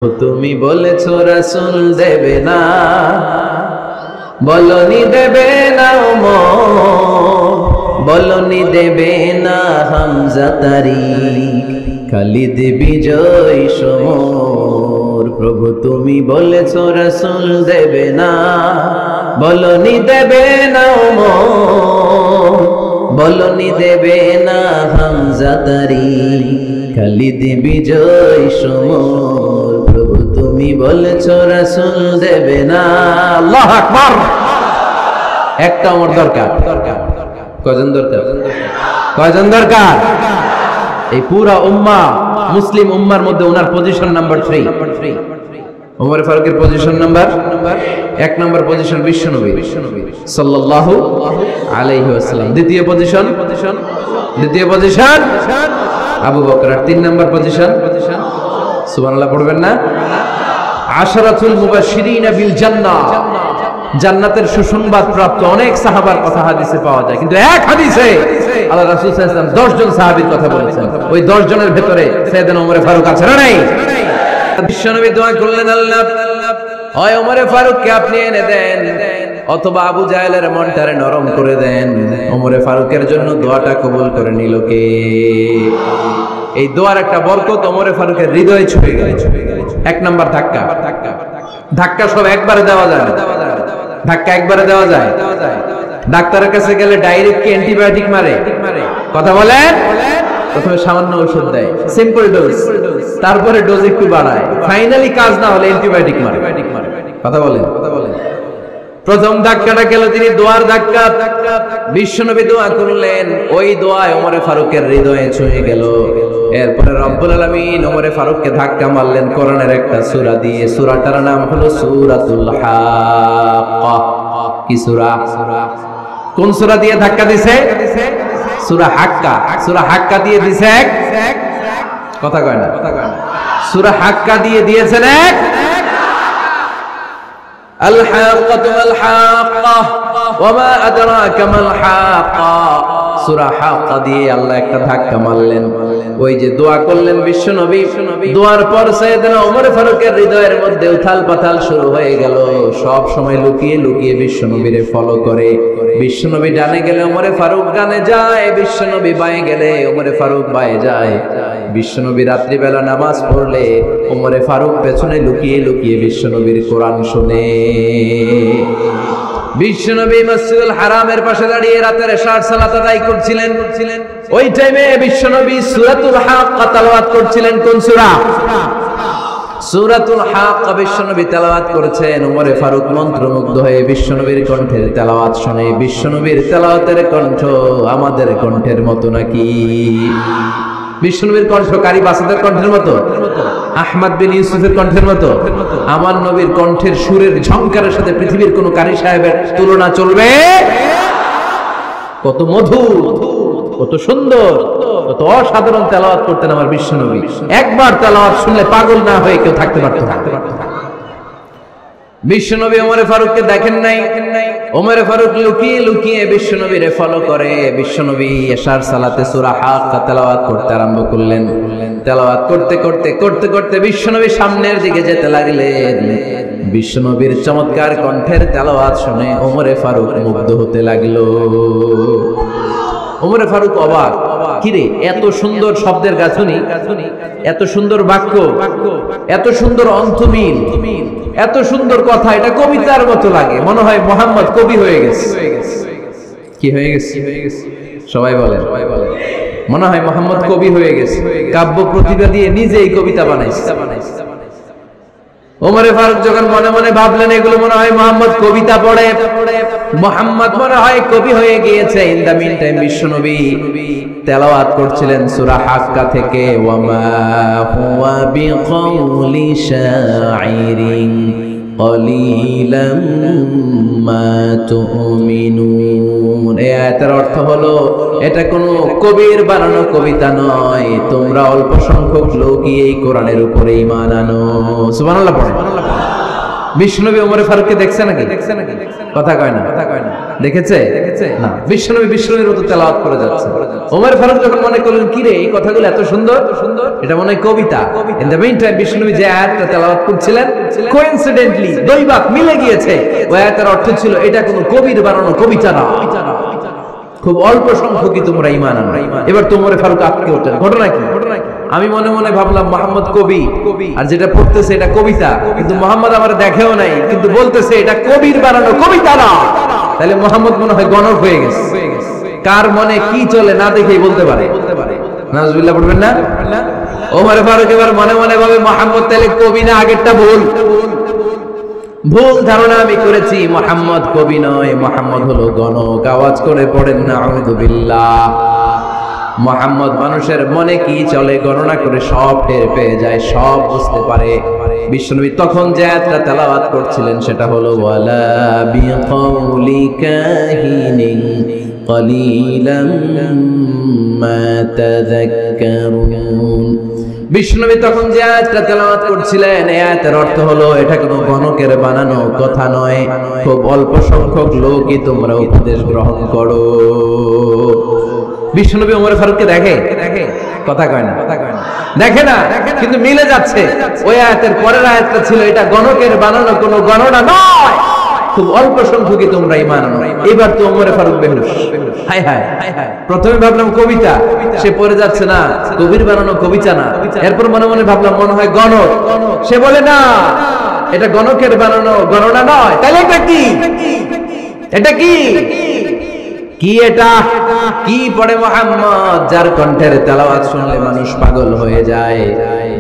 তুমি বলেছো রাসূল দেবে না, বলনি দেবে না ওমর, বলনি দেবে না হামজা তারিক, খালিদ বিজয় সমর। প্রভু তুমি বলেছো রাসূল দেবে না, বলনি দেবে না ওমর, বলনি দেবে না হামজা তারিক, খালিদ বিজয় সমর। প্রভু তুমি বলেছো রাসূল দেবে না। আল্লাহু আকবার। একটা ওমর দরকার। কয়জন দরকার? কয়জন দরকার? এই পুরা উম্মাহ, মুসলিম উম্মার মধ্যে ওনার পজিশন নাম্বার 3। ওমর ফারুকের পজিশন নাম্বার 1 নম্বর পজিশন বিশ্বনবী সাল্লাল্লাহু আলাইহি ওয়াসাল্লাম। দ্বিতীয় পজিশন আবু বকর। 3 নম্বর পজিশন সুবহানাল্লাহ পড়বেন না? আশরাতুল মুবাশশিরিন বিল জান্নাহ, জান্নাতের সুসংবাদ প্রাপ্ত অনেক সাহাবার কথা হাদিসে পাওয়া যায়, কিন্তু এক হাদিসে আল্লাহ রাসূল সাল্লাল্লাহু আলাইহি ওয়াসাল্লাম 10 জন সাহাবীর কথা বলেছেন। ওই 10 জনের ভেতরে সাইয়েদনা ওমর ফারুক আছে না নাই? বিশ্বনবী দোয়া করলেন, আল্লাহ হয় ওমর ফারুককে আপনি এনে দেন, অথবা আবু জাহেলের মনটারে নরম করে দেন। ওমর ফারুকের জন্য দোয়াটা কবুল করে নিল কে? এই দোয়ার একটা বরকত ওমর ফারুকের হৃদয়ে ছুঁয়ে গেল। 1 নাম্বার ধাক্কা। ধাক্কা সব একবারে দেওয়া যায় না। ধাক্কা একবারে দেওয়া যায়? ডাক্তারের কাছে গেলে ডাইরেক্ট কি অ্যান্টিবায়োটিক মারে? কথা বলেন। প্রথমে সামান্য ঔষধ দেয়, সিম্পল ডোজ, তারপরে ডোজ একটু বাড়ায়, ফাইনালি কাজ না হলে অ্যান্টিবায়োটিক মারে। কথা বলেন। প্রথম ধাক্কাটা গেল তিনি দোয়ার ধাক্কা। বিশ্বনবী দোয়া করলেন, ওই দোয়ায় ওমর ফারুকের হৃদয়ে ছুঁয়ে গেল। এরপরে রব্বুল আলামিন ওমর ফারুককে ধাক্কা মারলেন কোরআনের একটা সূরা দিয়ে। সূরাটার নাম হলো সূরাতুল হাক্কা। কি সূরা? কোন সূরা দিয়ে ধাক্কা দিছে? সূরা হাক্কা। সূরা হাক্কা দিয়ে দিছে এক, কথা কয় না। সূরা হাক্কা দিয়ে দিয়েছেন এক। আল হাক্কাতু মাল হাক্কা ওয়া মা আদরাকা মাল হাক্কা। সূরা হাক্কা দিয়ে আল্লাহ একটা ধাক্কা মারলেন। ওই যে দোয়া করলেন বিশ্বনবী, দোয়ার পর সাইয়েদনা ওমর ফারুকের হৃদয়ের মধ্যে উথাল পাথাল শুরু হয়ে গেল। সব সময় লুকিয়ে লুকিয়ে বিশ্বনবীরে ফলো করে। বিশ্বনবী ডানে গেলে ওমর ফারুক ডানে যায়, বিশ্বনবী বাঁয়ে গেলে ওমর ফারুক বাঁয়ে যায়। বিশ্বনবী রাত্রিবেলা নামাজ পড়লে ওমর ফারুক পেছনে লুকিয়ে লুকিয়ে বিশ্বনবীর কোরআন শুনে। বিশ্বনবী মসজিদুল হারামের পাশে দাঁড়িয়ে রাতের এশার সালাত আদায় করছিলেন। ওই টাইমে বিশ্বনবী সূরাতুল হাক্কা তেলাওয়াত করছিলেন। কোন সূরা? সূরাতুল হাক্কা বিশ্বনবী তেলাওয়াত করেছেন। ওমর ফারুক মন্ত্রমুগ্ধ হয়ে বিশ্বনবীর কণ্ঠের তেলাওয়াত শুনে। বিশ্বনবীর তেলাওয়াতের কণ্ঠ আমাদের কণ্ঠের মতো নাকি? বিশ্বনবীর কণ্ঠ কারি বাসাদের কণ্ঠের মতো? আহমদ বিন ইউসুফের কণ্ঠের মতো? আমার নবীর কণ্ঠের সুরের ঝংকারের সাথে পৃথিবীর কোন কারি সাহেবের তুলনা চলবে? কত মধুর, কত সুন্দর, কত অসাধারণ তেলাওয়াত করতেন আমার বিশ্বনবী। একবার তেলাওয়াত শুনলে পাগল না হয়ে কেউ থাকতে পারত না। বিশ্বনবী ওমর ফারুককে দেখেন নাই। ওমর ফারুক লুকিয়ে লুকিয়ে বিশ্বনবীরে ফলো করে। বিশ্বনবী এশার সালাতে সূরা হাক্কা তেলাওয়াত করতে আরম্ভ করলেন। তেলাওয়াত করতে করতে করতে করতে বিশ্বনবী সামনের দিকে যেতে লাগলেন। বিশ্বনবীর চমৎকার কণ্ঠের তেলাওয়াত শুনে ওমর ফারুক মুগ্ধ হতে লাগলো। ওমর ফারুক অবাক, কিরে এত সুন্দর শব্দের গাঁথনি, এত সুন্দর বাক্য, এত সুন্দর অন্তমিল, এত সুন্দর কথা, এটা কবিতার মতো লাগে। মনে হয় মুহাম্মদ কবি হয়ে গেছে। কি হয়ে গেছে? সবাই বলেন। মনে হয় মুহাম্মদ কবি হয়ে গেছে, কাব্য প্রতিভা দিয়ে নিজেই কবিতা বানাইছে। ওমর ফারুক যখন মনে মনে ভাবলেন এগুলো মনে হয় মুহাম্মদ কবিতা পড়ে, মুহাম্মদ মনে হয় কবি হয়ে গিয়েছে। ইন দা মিন টাইম বিশ্বনবী তেলাওয়াত করছিলেন সূরা হাক্কা থেকে, ওয়া মা হুয়া বিকাউলি শাইরিন কলিলাম মা তুমিনুন। এই আয়াতের অর্থ হলো এটা কোনো কবির বানানো কবিতা নয়, তোমরা অল্প সংখ্যক লোকই এই কোরআনের উপরে ঈমান আনো। সুবহানাল্লাহ পড়েন। বিশ্বনবী ওমর ফারুককে দেখছে নাকি? কথা কয় না, দেখেছে না? বিশ্বনবীর মতো তেলাওয়াত করে যাচ্ছে। ওমর ফারুক যখন মনে করলেন কি রে এই কথাগুলো এত সুন্দর, এটা মনে হয় কবিতা। ইন দ্য মিন টাইম বিশ্বনবী যে আয়াতটা তেলাওয়াত করছিলেন, কোইন্সিডেন্টলি দৈবাক মিলে গিয়েছে। ওই আয়াতের অর্থ ছিল এটা কোনো কবির বানানো কবিতা না, খুব অল্প সংখ্যকই তোমরা ঈমান আনো। এবার তো ওমর ফারুক আটকে ওঠেন। ঘটনা কি? আমি মনে মনে ভাবলাম মোহাম্মদ কবি, আর যেটা পড়তেছে এটা কবিতা, কিন্তু মোহাম্মদ আমার দেখেও নাই, কিন্তু বলতেছে এটা কবির বানানো কবিতা না। তাহলে মোহাম্মদ মনে হয় গণক হয়ে গেছে। কার মনে কি চলে না দেখেই বলতে পারে। নাউজুবিল্লাহ পড়বেন না? ওমর ফারুক এবার মনে মনে ভাবে মোহাম্মদ তাহলে কবি না, আগেরটা ভুল ধারণা আমি করেছি। মোহাম্মদ কবি নয়, মোহাম্মদ হলো গণক। আওয়াজ করে পড়েন না আউযু বিল্লাহ। মোহাম্মদ মানুষের মনে কি চলে গণনা করে সব টের পেয়ে যায়, সব বুঝতে পারে। বিশ্বনবী তখন যে আয়াতটা তেলাওয়াত করছিলেন সেটা হলো ওয়ালা বিকাউলি কাহিনিন কলিলাম মা তাযাক্কারুন। বিশ্বনবী তখন যে আয়াতটা তেলাওয়াত করছিলেন, এই আয়াতের অর্থ হলো এটা কোনো গণকের বানানো কথা নয়, খুব অল্প সংখ্যক লোকই তোমরা উপদেশ গ্রহণ করো। বিশ্বনবী ওমর ফারুককে দেখে? কথা কয় না, দেখে না, কিন্তু মিলে যাচ্ছে। ওই আয়াতের পরের আয়াতটা ছিল এটা গণকের বানানো কোনো গণনা নয়, খুব অল্প সংখ্যকই তোমরা ঈমান আনো। এবার তো ওমর ফারুক বেহুশ। হায় হায়, প্রথমে ভাবলাম কবিতা, সে পড়ে যাচ্ছে না কবির বানানো কবিতা না। এরপর মনে মনে ভাবলাম মনে হয় গণক, সে বলে না এটা গণকের বানানো গণনা নয়। তাহলে এটা কি? এটা কি? কি এটা? কি পড়ে মুহাম্মদ, যার কণ্ঠের তেলাওয়াত শুনলে মানুষ পাগল হয়ে যায়।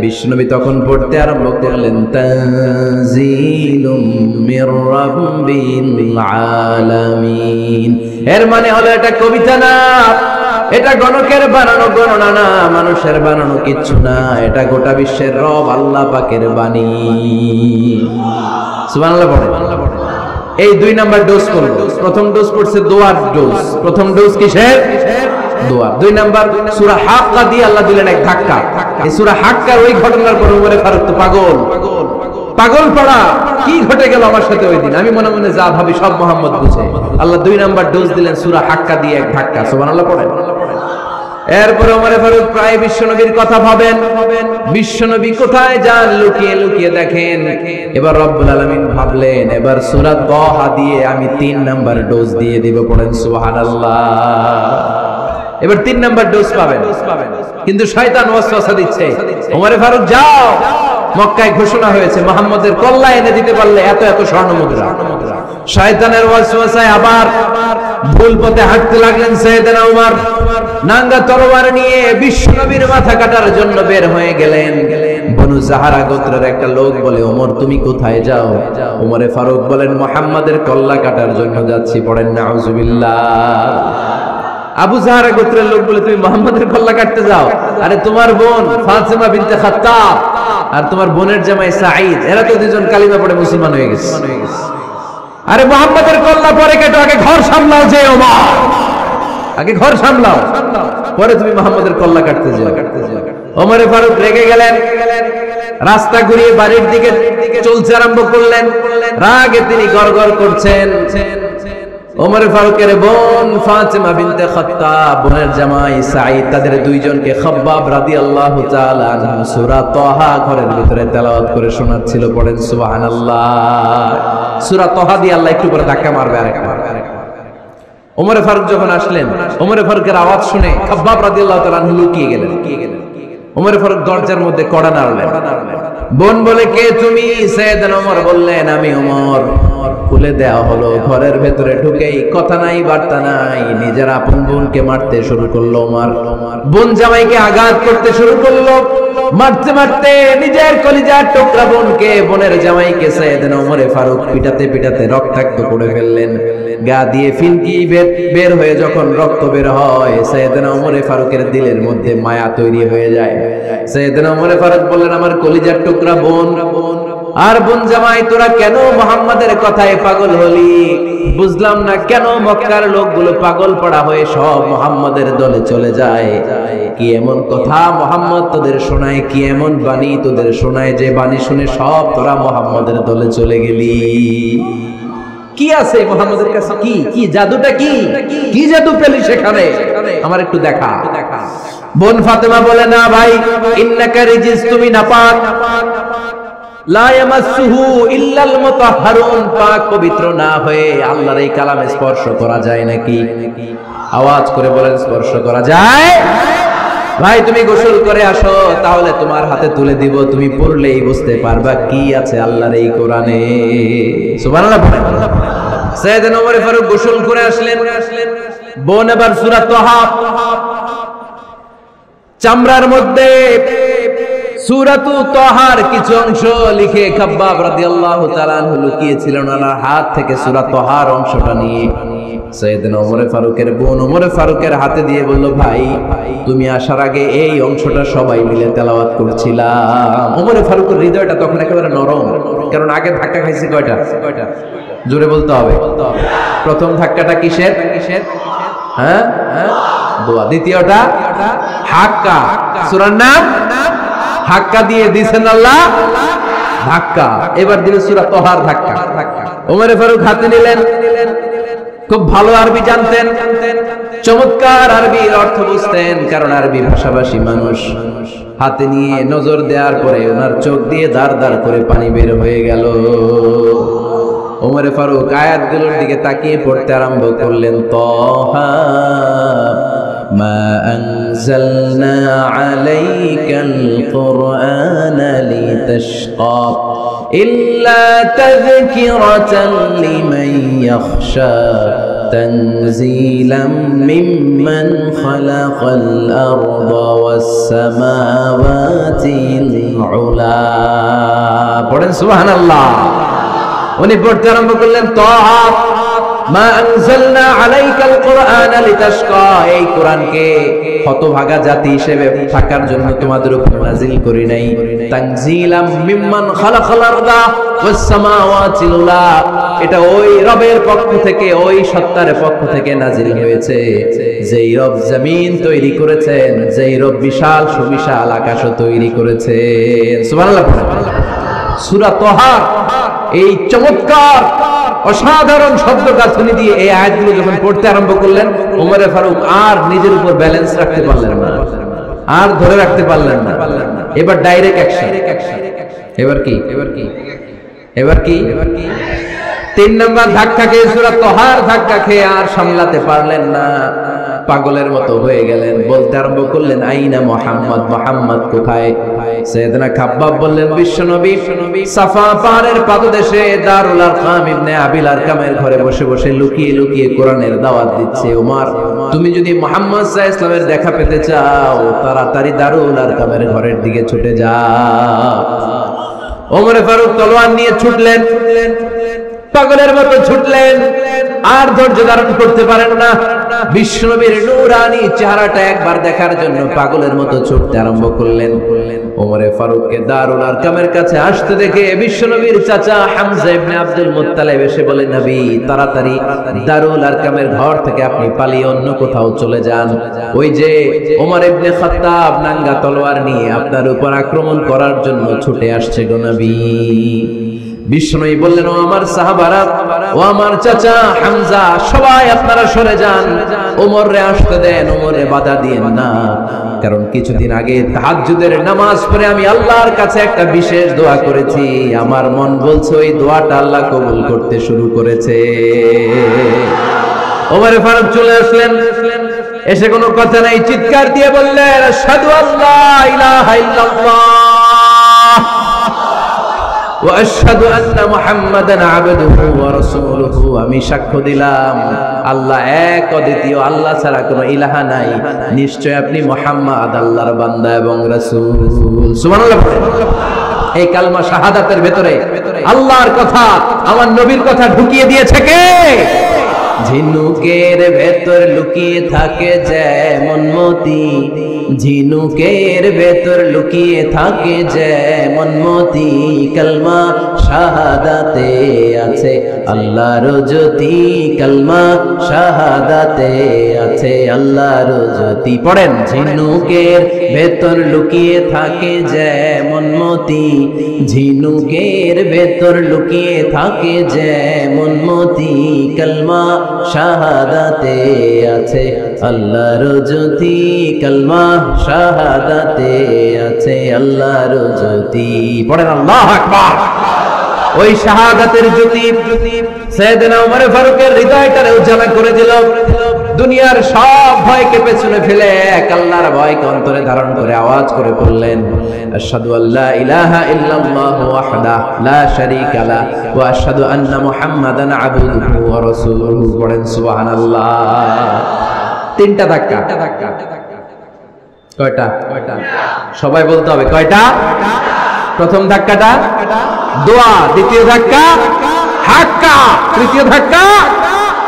বিশ্বনবী তখন পড়তে আরম্ভ করলেন তানজিলুম মির রাব্বিল আলামিন। এর মানে হলো এটা কবিতা না, এটা গণকের বানানো গণনা না, মানুষের বানানো কিচ্ছু না, এটা গোটা বিশ্বের রব আল্লাহ পাকের বাণী। সুবহানাল্লাহ পড়ে। এই 2 নাম্বার ডোজ করব। প্রথম ডোজ পড়ছে দোয়ার ডোজ। প্রথম ডোজ কিসের? দোয়া। 2 নাম্বার সূরা হাক্কা দিয়ে আল্লাহ দিলেন এক ধাক্কা। এই সূরা হাক্কার ওই ঘটনার পর ওমর ফারুক তো পাগল পড়া। কি ঘটে গেল আমার সাথে ওই দিন? আমি মনে মনে যা ভাবি সব মোহাম্মদ বুঝে। আল্লাহ 2 নাম্বার ডোজ দিলেন সূরা হাক্কা দিয়ে এক ধাক্কা। সুবহানাল্লাহ পড়েন। এরপরে ওমর ফারুক প্রায় বিশ্বনবীর কথা ভাবেন, বিশ্বনবী কোথায় যান লুকিয়ে লুকিয়ে দেখেন। এবার রব্বুল আলামিন ভাবলেন এবার সূরা তাহা দিয়ে আমি 3 নাম্বার ডোজ দিয়ে দিব। পড়েন সুবহানাল্লাহ। এবার 3 নাম্বার ডোজ পাবেন, কিন্তু শয়তান ওয়াসওয়াসা দিচ্ছে ওমর ফারুক যাও, মক্কায় ঘোষণা হয়েছে মুহাম্মদের কল্লা এনে দিতে পারলে এত এত স্বর্ণ মুদ্রা। শয়তানের ওয়াসওয়াসায় আবার ভুল পথে হাঁটতে লাগলেন সাইয়েদনা ওমর। নাঙ্গা তরবার নিয়ে বিশ্বনবীর মাথা কাটার জন্য বের হয়ে গেলেন। বনু জাহারা গোত্রের একটা লোক বলে ওমর তুমি কোথায় যাও? ওমরে ফারুক বলেন মুহাম্মাদের কল্লা কাটার জন্য যাচ্ছি। পড়েন নাউজুবিল্লাহ। আবু জাহারা গোত্রের লোক বলে তুমি মুহাম্মাদের কল্লা কাটতে যাও? আরে তোমার বোন ফাতিমা বিনতে খাত্তাব আর তোমার বোনের জামাই সাঈদ, এরা তো দুজন কালিমা পড়ে মুসলমান হয়ে গেছে। আরে মুহাম্মাদের কল্লা পরে কেটো, আগে ঘর সামলাও। যে ওমর আগে ঘর সামলাও, পরে তুমি মুহাম্মাদের কল্লা কাটতে যাও। ওমর ফারুক রেগে গেলেন, রাস্তা ঘুরিয়ে বাড়ির দিকে চলতে আরম্ভ করলেন। রাগে তিনি গড়গড় করছেন। ওমর ফারুকের বোন ফাতিমা বিনতে খাত্তাব, বোনের জামাই সাঈদ, তাদের দুইজনকে খাব্বাব রাদিয়াল্লাহু তাআলা আনহু সূরা তাহা ঘরের ভিতরে তেলাওয়াত করে শোনাচ্ছিল। পড়েন সুবহানাল্লাহ। সূরা তাহা দিয়ে আল্লাহ একটু পরে ধাক্কা মারবে, আরেকবার। ওমর ফারুক যখন আসলেন, ওমর ফারুকের আওয়াজ শুনে খাব্বাব রাদিয়াল্লাহু তাআলা আনহু লুকিয়ে গেলেন। ওমর ফারুক দরজার মধ্যে কড়া নাড়লেন। বোন বলে কে তুমি? সাইয়েদনা ওমর বললেন আমি ওমর। খুলে দেওয়া হলো। ঘরের ভেতরে ঢুকেই কথা নাই বার্তা নাই, নিজের আপন বোনকে মারতে শুরু করলো ওমর। বোন জামাইকে আঘাত করতে শুরু করলো। মারতে মারতে নিজের কলিজার টুকরা বোনকে, বোনের জামাইকে সাইয়েদনা ওমর ফারুক পিটাতে পিটাতে রক্তাক্ত করে ফেললেন। গা দিয়ে ফিনকি বের হয়ে যখন রক্ত বের হয়, সাইয়েদনা ওমর ফারুকের দিলের মধ্যে মায়া তৈরি হয়ে যায়। সাইয়েদনা ওমর ফারুক বললেন আমার কলিজার টুকরা বোন, আর বোন জামাই তোরা কেন মুহাম্মাদের কথায় পাগল হলি? বুঝলাম না কেন মক্কার লোকগুলো পাগল পড়া হয়ে সব মুহাম্মাদের দলে চলে যায়। কি এমন কথা মুহাম্মদ তোদের শোনায়, কি এমন বাণী তোদের শোনায় যে বাণী শুনে সব তোরা মুহাম্মাদের দলে চলে গেলি? কি আছে মুহাম্মাদের কাছে? কি কি জাদুটা? কি কি জাদু পেলি সেখানে? আমার একটু দেখা। বোন ফাতেমা বলে, না ভাই, ইন্নাকা রিজিস, তুমি নাপাক, লা ইয়ামাসসুহু ইল্লাল মুতাহহারুন, পাক পবিত্র না হয়ে আল্লাহর এই কালামে স্পর্শ করা যায় নাকি? আওয়াজ করে বলেন, স্পর্শ করা যায়? ভাই তুমি গোসল করে আসো, তাহলে তোমার হাতে তুলে দিব, তুমি পড়লেই বুঝতে পারবা কি আছে আল্লাহর এই কোরআনে। সুবহানাল্লাহ। সাইয়েদনা ওমর ফারুক গোসল করে আসলেন। বোন আবার সূরা তাহা চামড়ার মধ্যে সূরাতু তাহার কিছু অংশ লিখে খাব্বাব রাদিয়াল্লাহু তাআলা আনহু লুকিয়েছিলেন ওনার হাত থেকে। সূরা তাহার অংশটা নিয়ে সাইয়েদনা ওমর ফারুকের বোন ওমর ফারুকের হাতে দিয়ে বলল, ভাই তুমি আসার আগে এই অংশটা সবাই মিলে তেলাওয়াত করছিলাম। ওমর ফারুকের হৃদয়টা তখন একেবারে নরম, কারণ আগে ধাক্কা খাইছে কয়টা? জোরে বলতে হবে। প্রথম ধাক্কাটা কিসের? হ্যাঁ, দোয়া। দ্বিতীয়টা হাক্কা, সূরার নাম হাক্কা দিয়ে দিয়েছেন আল্লাহ ধাক্কা। এবার দিলেন সূরা তাহার ধাক্কা। ওমর ফারুক হাতে নিলেন, খুব ভালো আরবি জানতেন, চমৎকার আরবির অর্থ বুঝতেন, কারণ আরবি ভাষাভাষী মানুষ। হাতে নিয়ে নজর দেওয়ার পরে ওনার চোখ দিয়ে দাঁড় দাঁড় করে পানি বের হয়ে গেল। ওমর ফারুক আয়াতগুলোর দিকে তাকিয়ে পড়তে আরম্ভ করলেন, তাহা মা আনজালনা আলাইকাল কুরআনা লিতাশকা ইল্লা তাযকিরাতান লিমান ইয়াখশা তানজিলাম মিম্মান খালাকাল আরদা ওয়াস সামাওয়াতিল উলা। পড়েন সুবহানাল্লাহ। উনি পড়তে আরম্ভ করলেন, তাহা মা আনজালনা আলাইকাল কুরআনা লিতাশকা, এই কোরআনকে হতভাগা জাতি হিসেবে থাকার জন্য তোমাদের উপর নাজিল করি নাই। তানজিলাম মিম্মান খালাকাল আরদা ওয়াস সামাওয়াতিল উলা, এটা ওই রবের পক্ষ থেকে, ওই সত্তার পক্ষ থেকে নাজিল হয়েছে যেই রব জমিন তৈরি করেছেন, যেই রব বিশাল সুবিশাল আকাশও তৈরি করেছেন। সুবহানাল্লাহ। সূরা তাহার এই চমৎকার অসাধারণ শব্দ গাঁথনি দিয়ে এই আয়াতগুলো যখন পড়তে আরম্ভ করলেন, ওমর ফারুক আর নিজের উপর ব্যালেন্স রাখতে পারলেন না, আর ধরে রাখতে পারলেন না। এবার ডাইরেক্ট অ্যাকশন। এবার কি? তিন নম্বর ধাক্কা খেয়ে, সূরা তাহার ধাক্কা খেয়ে আর সামলাতে পারলেন না, পাগলের মতো হয়ে গেলেন। বলতে আরম্ভ করলেন, আইনা মুহাম্মদ, মুহাম্মদ কোথায়? সাইয়েদনা খাব্বাব বললেন, বিশ্বনবী সাফা পাহাড়ের পাদদেশে দারুল আরকাম ইবনে আবিল আরকামের ঘরে বসে বসে লুকিয়ে লুকিয়ে কোরআনের দাওয়াত দিচ্ছে। ওমর, তুমি যদি মুহাম্মদ সাল্লাল্লাহু আলাইহি ওয়াসাল্লামের দেখা পেতে চাও, তাড়াতাড়ি দারুল আরকামের ঘরের দিকে ছুটে যাও। ওমর ফারুক তলোয়ার নিয়ে ছুটলেন, পাগলের মতো ছুটলেন, আর ধৈর্য ধারণ করতে পারেন না। বিশ্বনবীর নূরানি চেহারাটা একবার দেখার জন্য পাগলের মতো ছুটতে আরম্ভ করলেন। ওমর ফারুককে দারুল আরকামের কাছে আসতে দেখে বিশ্বনবীর চাচা হামজা ইবনে আব্দুল মুত্তালিব এসে বলে, নবী তাড়াতাড়ি দারুল আরকামের ঘর থেকে আপনি পালিয়ে অন্য কোথাও চলে যান। ওই যে ওমর ইবনে খাত্তাব নাঙ্গা তলোয়ার নিয়ে আপনার উপর আক্রমণ করার জন্য ছুটে আসছে গো নবী। বিষ্ণুই বললেন, ও আমার সাহাবারা, ও আমার চাচা হামজা, সবাই আপনারা সরে যান, ওমরে আসতে দেন, ওমরে বাধা দিয়েন না। কারণ কিছুদিন আগে তাহাজ্জুদের নামাজ পড়ে আমি আল্লাহর কাছে একটা বিশেষ দোয়া করেছি, আমার মন বলছে ওই দোয়াটা আল্লাহ কবুল করতে শুরু করেছে। ওমর ফারুক চলে আসলেন, এসে কোনো কথা নাই, চিৎকার দিয়ে বললেন, আশহাদু আল্লা ইলাহা ইল্লাল্লাহ ওয়া আশহাদু আন্না মুহাম্মাদান আবদুহু ওয়া রাসূলুহু, আমি সাক্ষ্য দিলাম আল্লাহ এক, অদ্বিতীয়, আল্লাহ ছাড়া কোনো ইলাহা নাই, নিশ্চয় আপনি মুহাম্মদ আল্লাহর বান্দা এবং রাসূল। সুবহানাল্লাহ। এই কালমা শাহাদাতের ভেতরে আল্লাহর কথা, আমার নবীর কথা ঢুকিয়ে দিয়েছে কে? ঝিনুকের ভেতর লুকিয়ে থাকে যেমন মতি, ঝিনুকের ভেতর লুকিয়ে থাকে যেমন মতি, কালমা শাহাদাতে আছে আল্লাহর জ্যোতি, কালমা শাহাদাতে আছে আল্লাহর জ্যোতি। পড়েন, ঝিনুকের ভেতর লুকিয়ে থাকে যেমন মতি, ঝিনুকের ভেতর লুকিয়ে থাকে যেমন মতি, কালমা শাহাদাতে আছে আল্লাহর জ্যোতি, কালমা শাহাদাতে আছে আল্লাহর জ্যোতি। পড়েন আল্লাহু আকবার। ওই শাহাদাতের জ্যোতি সাইয়েদনা ওমর ফারুকের হৃদয়টারে উজালা করে দিল। দুনিয়ার সব ভয়কে পেছনে ফেলে এক আল্লাহর ভয়কে অন্তরে ধারণ করে আওয়াজ করে বললেন, আশহাদু আল্লা ইলাহা ইল্লাল্লাহু ওয়াহদাহু লা শারীকা লাহু ওয়া আশহাদু আন্না মুহাম্মাদান আবদুহু ওয়া রাসূলুহু। পড়েন সুবহানাল্লাহ। তিনটা ধাক্কা। কয়টা? সবাই বলতে হবে কয়টা? প্রথম ধাক্কাটা দোয়া, দ্বিতীয় ধাক্কা হাক্কা, তৃতীয় ধাক্কা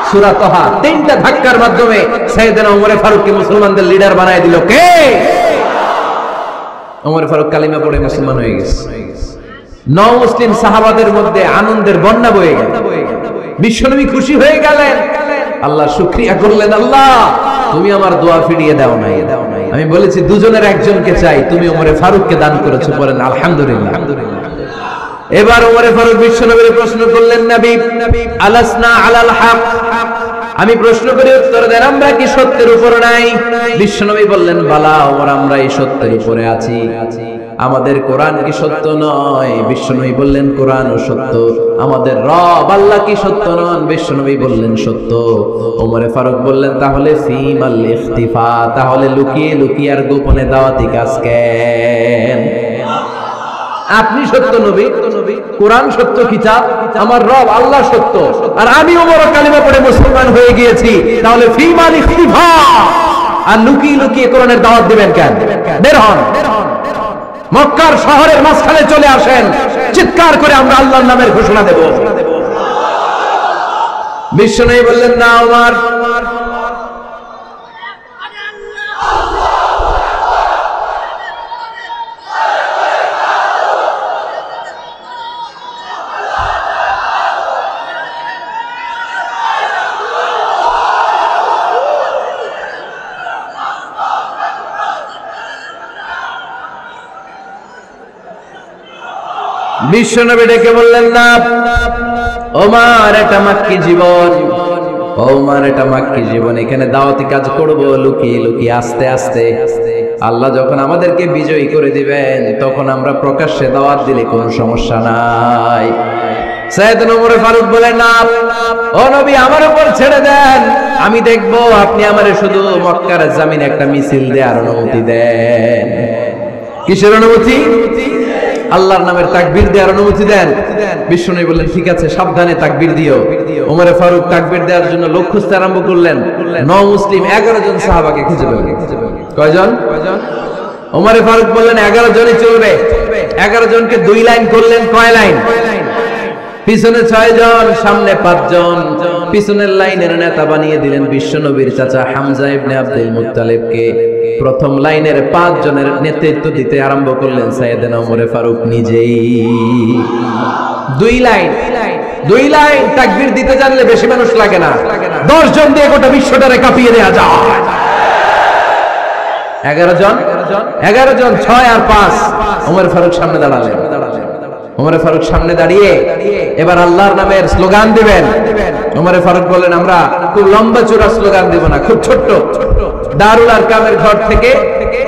সূরা তাহা। তিনটা ধাক্কার মাধ্যমে সাইয়েদনা ওমর ফারুককে মুসলমানদের লিডার বানায় দিল কে? ওমর ফারুক কালিমা পড়ে মুসলমান হয়ে গেছে। নও মুসলিম সাহাবাদের মধ্যে আনন্দের বন্যা বয়ে গেল। বিশ্বনবী খুশি হয়ে গেলেন, আল্লাহ শুকরিয়া করলেন, আল্লাহ তুমি আমার দোয়া ফিরিয়ে দাও নাই। আমি বলেছি দুজনের একজনকে চাই, তুমি ওমরে ফারুককে দান করেছো। বলেন আলহামদুলিল্লাহ। এবার ওমরে ফারুক বিশ্বনবীর প্রশ্ন করলেন, নবী আলাসনা আলাল হক, আমি প্রশ্ন করি উত্তর দেন, আমরা কি সত্যের উপর নাই? বিশ্বনবী বললেন, বালা ওমর, আমরা এই সত্যের উপরে আছি। আমাদের কোরআন কি সত্য নয়? বিশ্বনবী বললেন, কোরআনও সত্য। আমাদের রব আল্লাহ কি সত্য নন? বিশ্বনবী বললেন, সত্য। ওমরে ফারুক বললেন, তাহলে ফিমাল ইখতিফা, তাহলে লুকিয়ে লুকিয়ে আর গোপনে দাওয়াতি কাজ কেন? আপনি সত্য নবী, কোরআন সত্য কিতাব, আমার রব আল্লাহ সত্য, আর আমি ওমর কালিমা পড়ে মুসলমান হয়ে গিয়েছি, তাহলে ফিমাল ইখতিফা, আর লুকিয়ে লুকিয়ে কোরআনের দাওয়াত দিবেন কেন? বের হন, মক্কার শহরের মাঝখানে চলে আসেন, চিৎকার করে আমরা আল্লাহর নামের ঘোষণা দেব। বিশ্বনবী বললেন, না ওমর, বিশ্বনবী ডেকে বললেন, না ওমর, এটা মাক্কি জীবন, ওমর এটা মাক্কি জীবন, এখানে দাওয়াতি কাজ করব লুকিয়ে লুকিয়ে আস্তে আস্তে। আল্লাহ যখন আমাদেরকে বিজয়ী করে দিবেন তখন আমরা প্রকাশ্যে দাওয়াত দিলে কোনো সমস্যা নাই। সাইয়েদনা ওমর ফারুক বলেন, না ও নবী, আমার উপর ছেড়ে দেন, আমি দেখব আপনি আমারে শুধু মক্কার জমিনে একটা মিছিল দেওয়ার অনুমতি দেন। কিসের অনুমতি? আল্লাহর নামের তাকবীর দেওয়ার অনুমতি দেন। বিশ্বনবী বললেন, ঠিক আছে, সাবধানে তাকবীর দিও। ওমরে ফারুক তাকবীর দেওয়ার জন্য লোক খুঁজতে আরম্ভ করলেন। নও মুসলিম 11 জন সাহাবাকে খুঁজে পেলেন। কয়জন? ওমরে ফারুক বললেন, 11 জনই চলবে। 11 জনকে 2 লাইন করলেন। কয় লাইন? পিছনে 6 জন, সামনে 5 জন। পিছনের লাইনের নেতা বানিয়ে দিলেন বিশ্বনবীর চাচা হামজা ইবনে আব্দুল মুত্তালিবকে। প্রথম লাইনের 5 জনের নেতৃত্ব দিতে আরম্ভ করলেন সাইয়েদনা ওমর ফারুক নিজেই। 2 লাইন তাকবীর দিতে জানলে বেশি মানুষ লাগে না, 10 জন দিয়ে গোটা বিশ্বটারে কাঁপিয়ে দেয়া যায়। 11 জন 6 আর 5। ওমর ফারুক সামনে দাঁড়ালেন। ওমর ফারুক সামনে দাঁড়িয়ে এবার আল্লাহর নামের স্লোগান দিবেন। ওমর ফারুক বললেন, আমরা খুব লম্বা চূড়া স্লোগান দিব না, খুব ছোট্ট, দারুল আরকামের ঘর থেকে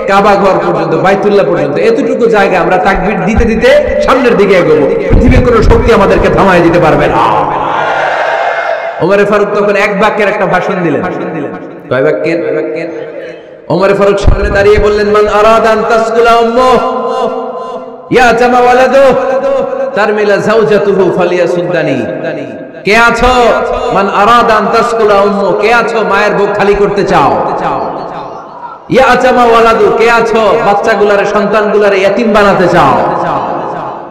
কাবা ঘর পর্যন্ত, বাইতুল্লাহ পর্যন্ত, এতটুকু জায়গা আমরা তাকবীর দিতে দিতে সামনের দিকে এগোবো। পৃথিবীর কোনো শক্তি আমাদেরকে থামায় দিতে পারবে না। ওমর ফারুক তখন এক বাক্যের একটা ভাষণ দিলেন। কয় বাক্যের? ওমর ফারুক সামনে দাঁড়িয়ে বললেন, মান আরাদা আন তাসকুলা উম্মুহ ইয়া জামা ওয়ালাদু তারমিলা যাওজাতুহু ফালিয়াসুদ্দানি। কে আছো? মান আরাদা আন তাসকুলা উম্মু, কে আছো মায়ের বুক খালি করতে চাও? ইয়া জামা ওয়ালাদু, কে আছো বাচ্চাগুলারে, সন্তানগুলারে ইয়াতিম বানাতে চাও?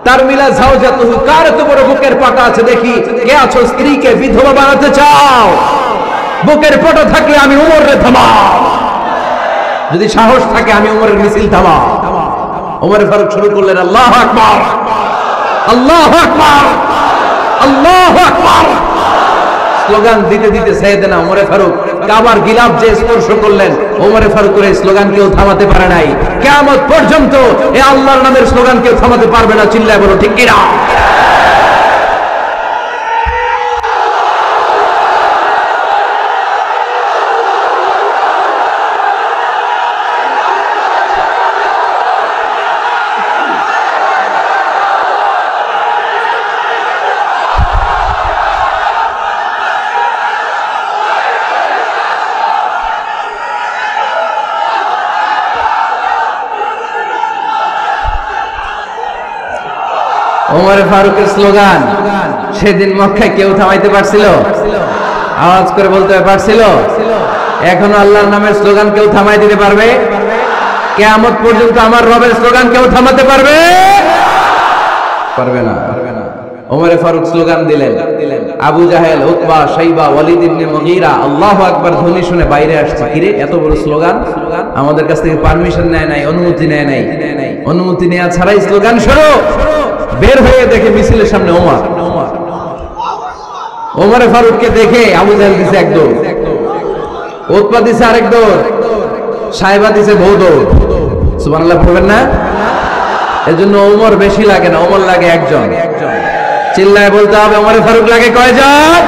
তারমিলা যাওজাতুহু, কার তো বড় বুকের পাটা আছে দেখি, কে আছো স্ত্রীকে বিধবা বানাতে চাও? বুকের পটো থাকলে আমি উমরের থামাও, যদি সাহস থাকে আমি উমরের মিছিল থামাও। ওমর ফারুক শুরু করলেন আল্লাহু আকবার, আল্লাহু আকবার, আল্লাহু আকবার। স্লোগান দিতে দিতে সাইয়েদনা ওমর ফারুক কাবার গিলাফ যে স্পর্শ করলেন, ওমর ফারুকের এই স্লোগান কেউ থামাতে পারে নাই। কিয়ামত পর্যন্ত এই আল্লাহর নামের স্লোগান কেউ থামাতে পারবে না। চিল্লায় বলো ঠিক কিনা? ওমর ফারুকের স্লোগান সেদিন মক্কায় কেউ থামাইতে পারছিল? আওয়াজ করে বলতে পারছিল? এখনো আল্লাহর নামের স্লোগান কেউ থামাই দিতে পারবে? কিয়ামত পর্যন্ত আমার রবের স্লোগান কেউ থামাতে পারবে? পারবে না। ওমর ফারুক স্লোগান দিলেন, আবু জাহেল, উতবা, শাইবা, ওয়ালিদ ইবনে মুগীরা আল্লাহু আকবার ধ্বনি শুনে বাইরে আসছে। কিরে এত বড় স্লোগান, আমাদের কাছ থেকে পারমিশন নেয় নাই, অনুমতি নেয় নাই। অনুমতি নেওয়া ছাড়াই স্লোগান শুরু। বের হয়ে দেখে মিছিলের সামনে ওমর। ওমর ফারুককে দেখে আবু জাহেল দিছে এক দৌড়, উতবা দিছে আরেক দৌড়, শাইবা দিছে বহু দৌড়। সুবহানাল্লাহ পড়বেন না? এজন্য ওমর বেশি লাগে না, ওমর লাগে একজন। চিল্লায় বলতে হবে ওমর ফারুক লাগে কয়জন?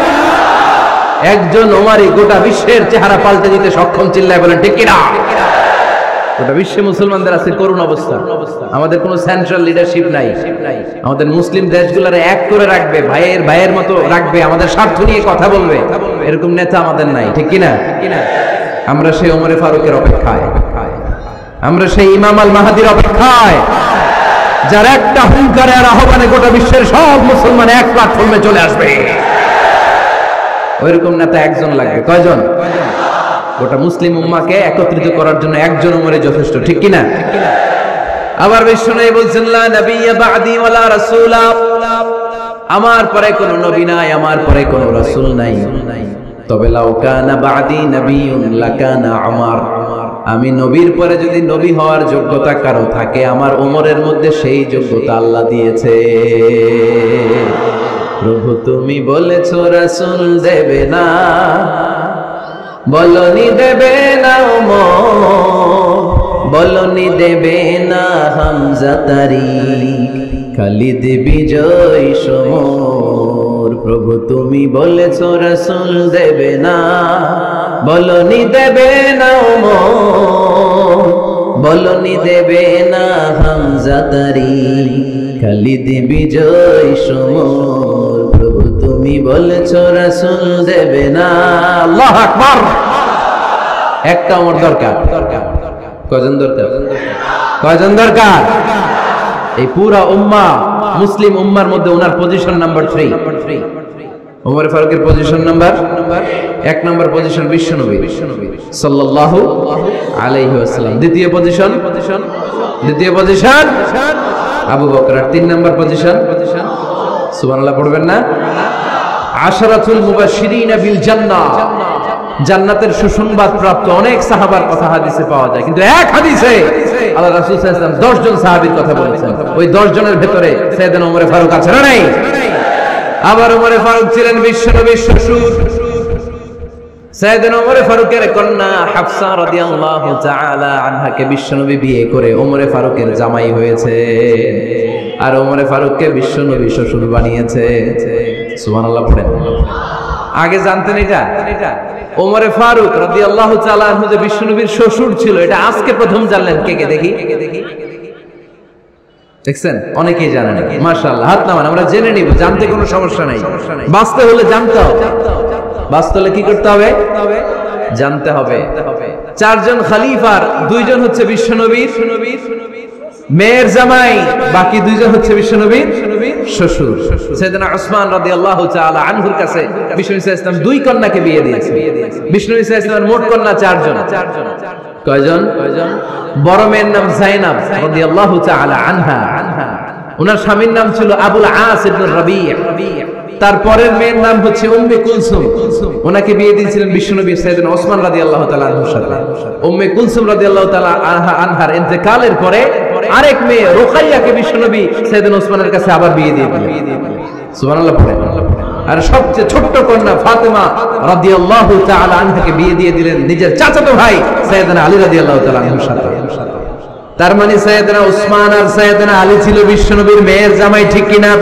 একজন। ওমরই গোটা বিশ্বের চেহারা পাল্টে দিতে সক্ষম। চিল্লায় বলেন ঠিক কিনা? গোটা বিশ্বে মুসলমানদের আছে করুণ অবস্থা। আমাদের কোনো সেন্ট্রাল লিডারশিপ নাই। আমাদের মুসলিম দেশগুলোর এক করে রাখবে, ভাইয়ের মতো রাখবে, আমাদের স্বার্থ নিয়ে কথা বলবে, এরকম নেতা আমাদের নাই। ঠিক কিনা? আমরা সেই ওমর ফারুকের অপেক্ষায়, আমরা সেই ইমাম আল মাহাদির অপেক্ষায়, যার একটা হুঙ্কারে আর আহ্বানে গোটা বিশ্বের সব মুসলমান এক প্ল্যাটফর্মে চলে আসবে। ওইরকম নেতা একজন লাগবে। কয়জন? গোটা মুসলিম উম্মাহকে একত্রিত করার জন্য একজন ওমরে যথেষ্ট। ঠিক কিনা? আবার বিশ্বনবী বলছেন লা নাবিয়্যা বা'দি ওয়ালা রাসূলা, আমার পরে কোনো নবী নাই, আমার পরে কোনো রাসূল নাই। তবে লাউ কানা বা'দি নাবিয়্যুন লাকানা উমর, আমি নবীর পরে যদি নবী হওয়ার যোগ্যতা কারো থাকে, আমার ওমরের মধ্যে সেই যোগ্যতা আল্লাহ দিয়েছে। প্রভু তুমি বলেছো রাসূল দেবে না, বলনি দেবে না ওমর, বলনি দেবে না হামজা তারিক, খালিদ বিজয় সমর। প্রভু তুমি বলেছো রাসূল দেবে না, বলনি দেবে না ওমর, বলনি দেবে না হামজা তারিক, খালিদ বিজয় সমর। প্রভু তুমি বলেছো রাসূল দেবে না। আল্লাহু আকবার। একটা ওমর দরকার। কয়জন দরকার? কয়জন দরকার? এই পুরা উম্মাহ, মুসলিম উম্মার মধ্যে ওনার পজিশন নাম্বার 3। ওমর ফারুকের পজিশন নাম্বার 1 নম্বর পজিশন বিশ্বনবী সাল্লাল্লাহু আলাইহি ওয়াসাল্লাম। দ্বিতীয় পজিশন আবু বকর। 3 নম্বর পজিশন সুবহানাল্লাহ পড়বেন না? আশরাতুল মুবাশশিরিনা বিল জান্নাহ, জান্নাতের সুসংবাদ প্রাপ্ত অনেক সাহাবার কথা হাদিসে পাওয়া যায়, কিন্তু এক হাদিসে আল্লাহ রাসূল সাল্লাল্লাহু আলাইহি ওয়াসাল্লাম 10 জন সাহাবীর কথা বলেছেন। ওই 10 জনের ভেতরে সাইয়েদনা ওমর ফারুক আছে না নাই? আবার ওমর ফারুক ছিলেন বিশ্বনবীর শ্বশুর। সাইয়েদনা ওমর ফারুকের কন্যা হাফসা রাদিয়াল্লাহু তাআলা আনহাকে বিশ্বনবী বিয়ে করে ওমর ফারুকের জামাই হয়েছে, আর ওমর ফারুককে বিশ্বনবী শ্বশুর বানিয়েছে। সুবহানাল্লাহ পড়েন। আগে জানতেন এটা? ওমর ফারুক রাদিয়াল্লাহু তাআলা আনহু যে বিশ্বনবীর শ্বশুর ছিল, এটা আজকে প্রথম জানলেন। কে দেখি দেখছেন? অনেকেই জানে না। মাশাআল্লাহ, হাত নামান, আমরা জেনে নিব, জানতে কোনো সমস্যা নাই। বাঁচতে হলে জানতে হবে। বাঁচতে হলে কি করতে হবে? জানতে হবে। 4 জন খলিফার 2 জন হচ্ছে বিশ্বনবীর মেয়ের জামাই, বাকি 2 জন হচ্ছে বিশ্বনবীর শ্বশুর। সাইয়েদনা উসমান রাদিয়াল্লাহু তাআলা আনহুর কাছে বিশ্বনবী সাল্লাল্লাহু আলাইহি ওয়াসাল্লাম 2 কন্যাকে বিয়ে দিয়েছে। বিশ্বনবী সাল্লাল্লাহু আলাইহি ওয়াসাল্লামের মোট কন্যা 4 জন। কয়জন? বড় মেয়ের নাম যায়েনব রাদিয়াল্লাহু তাআলা আনহা, ওনার স্বামীর নাম ছিল আবুল আস ইবনে রাবি'। তারপরের মেয়ের নাম হচ্ছে উম্মে কুলসুম। ওনাকে বিয়ে দিয়েছিলেন বিশ্বনবী সাইয়েদনা ওসমান রাদিয়াল্লাহু তাআলা আনহুর সাথে। উম্মে কুলসুম রাদিয়াল্লাহু তাআলা আনহার ইন্তেকালের পরে আরেক মেয়ে রুকাইয়াকে বিশ্বনবী সাইয়েদনা ওসমানের কাছে আবার বিয়ে দিয়ে দিলেন। সুবহানাল্লাহ পড়ে। আর সবচেয়ে ছোট্ট কন্যা ফাতেমা রাদিয়াল্লাহু তাআলা আনহাকে বিয়ে দিয়ে দিলেন নিজের চাচাতো ভাই সাইয়েদনা আলী রাদিয়াল্লাহু তাআলা আনহুর সাথে। তার মানে সাইয়েদনা ওসমান আর সাইয়েদনা আলী ছিল বিশ্বনবীর মেয়ের জামাই, ঠিক কিনা?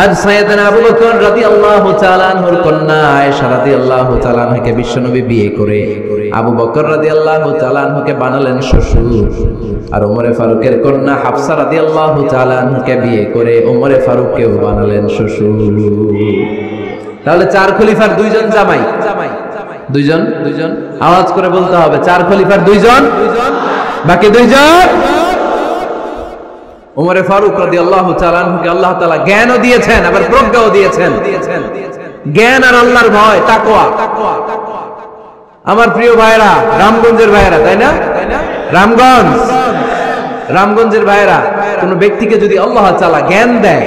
আর সাইয়েদনা আবু বকর রাদিয়াল্লাহু তাআলা আনহুর কন্যা আয়েশা রাদিয়াল্লাহু তাআলা আনহাকে বিশ্বনবী বিয়ে করে আবু বকর রাদিয়াল্লাহু তাআলা আনহুকে বানালেন শ্বশুর। আর ওমরে ফারুকের কন্যা হাফসা রাদিয়াল্লাহু তাআলা আনহাকে বিয়ে করে ওমরে ফারুককেও বানালেন শ্বশুর। তাহলে চার খলিফার দুইজন জামাই, দুইজন আওয়াজ করে বলতে হবে, চার খলিফার দুইজন, বাকি দুইজন। ওমরে ফারুক রাদিয়াল্লাহু তাআলা আনহুকে আল্লাহ তাআলা জ্ঞানও দিয়েছেন, আবার প্রজ্ঞাও দিয়েছেন। জ্ঞান আর আল্লাহর ভয়, তাকওয়া। আমার প্রিয় ভাইরা, রামগঞ্জের ভাইরা, তাই না? রামগঞ্জের ভাইরা, কোন ব্যক্তিকে যদি আল্লাহ তাআলা জ্ঞান দেয়,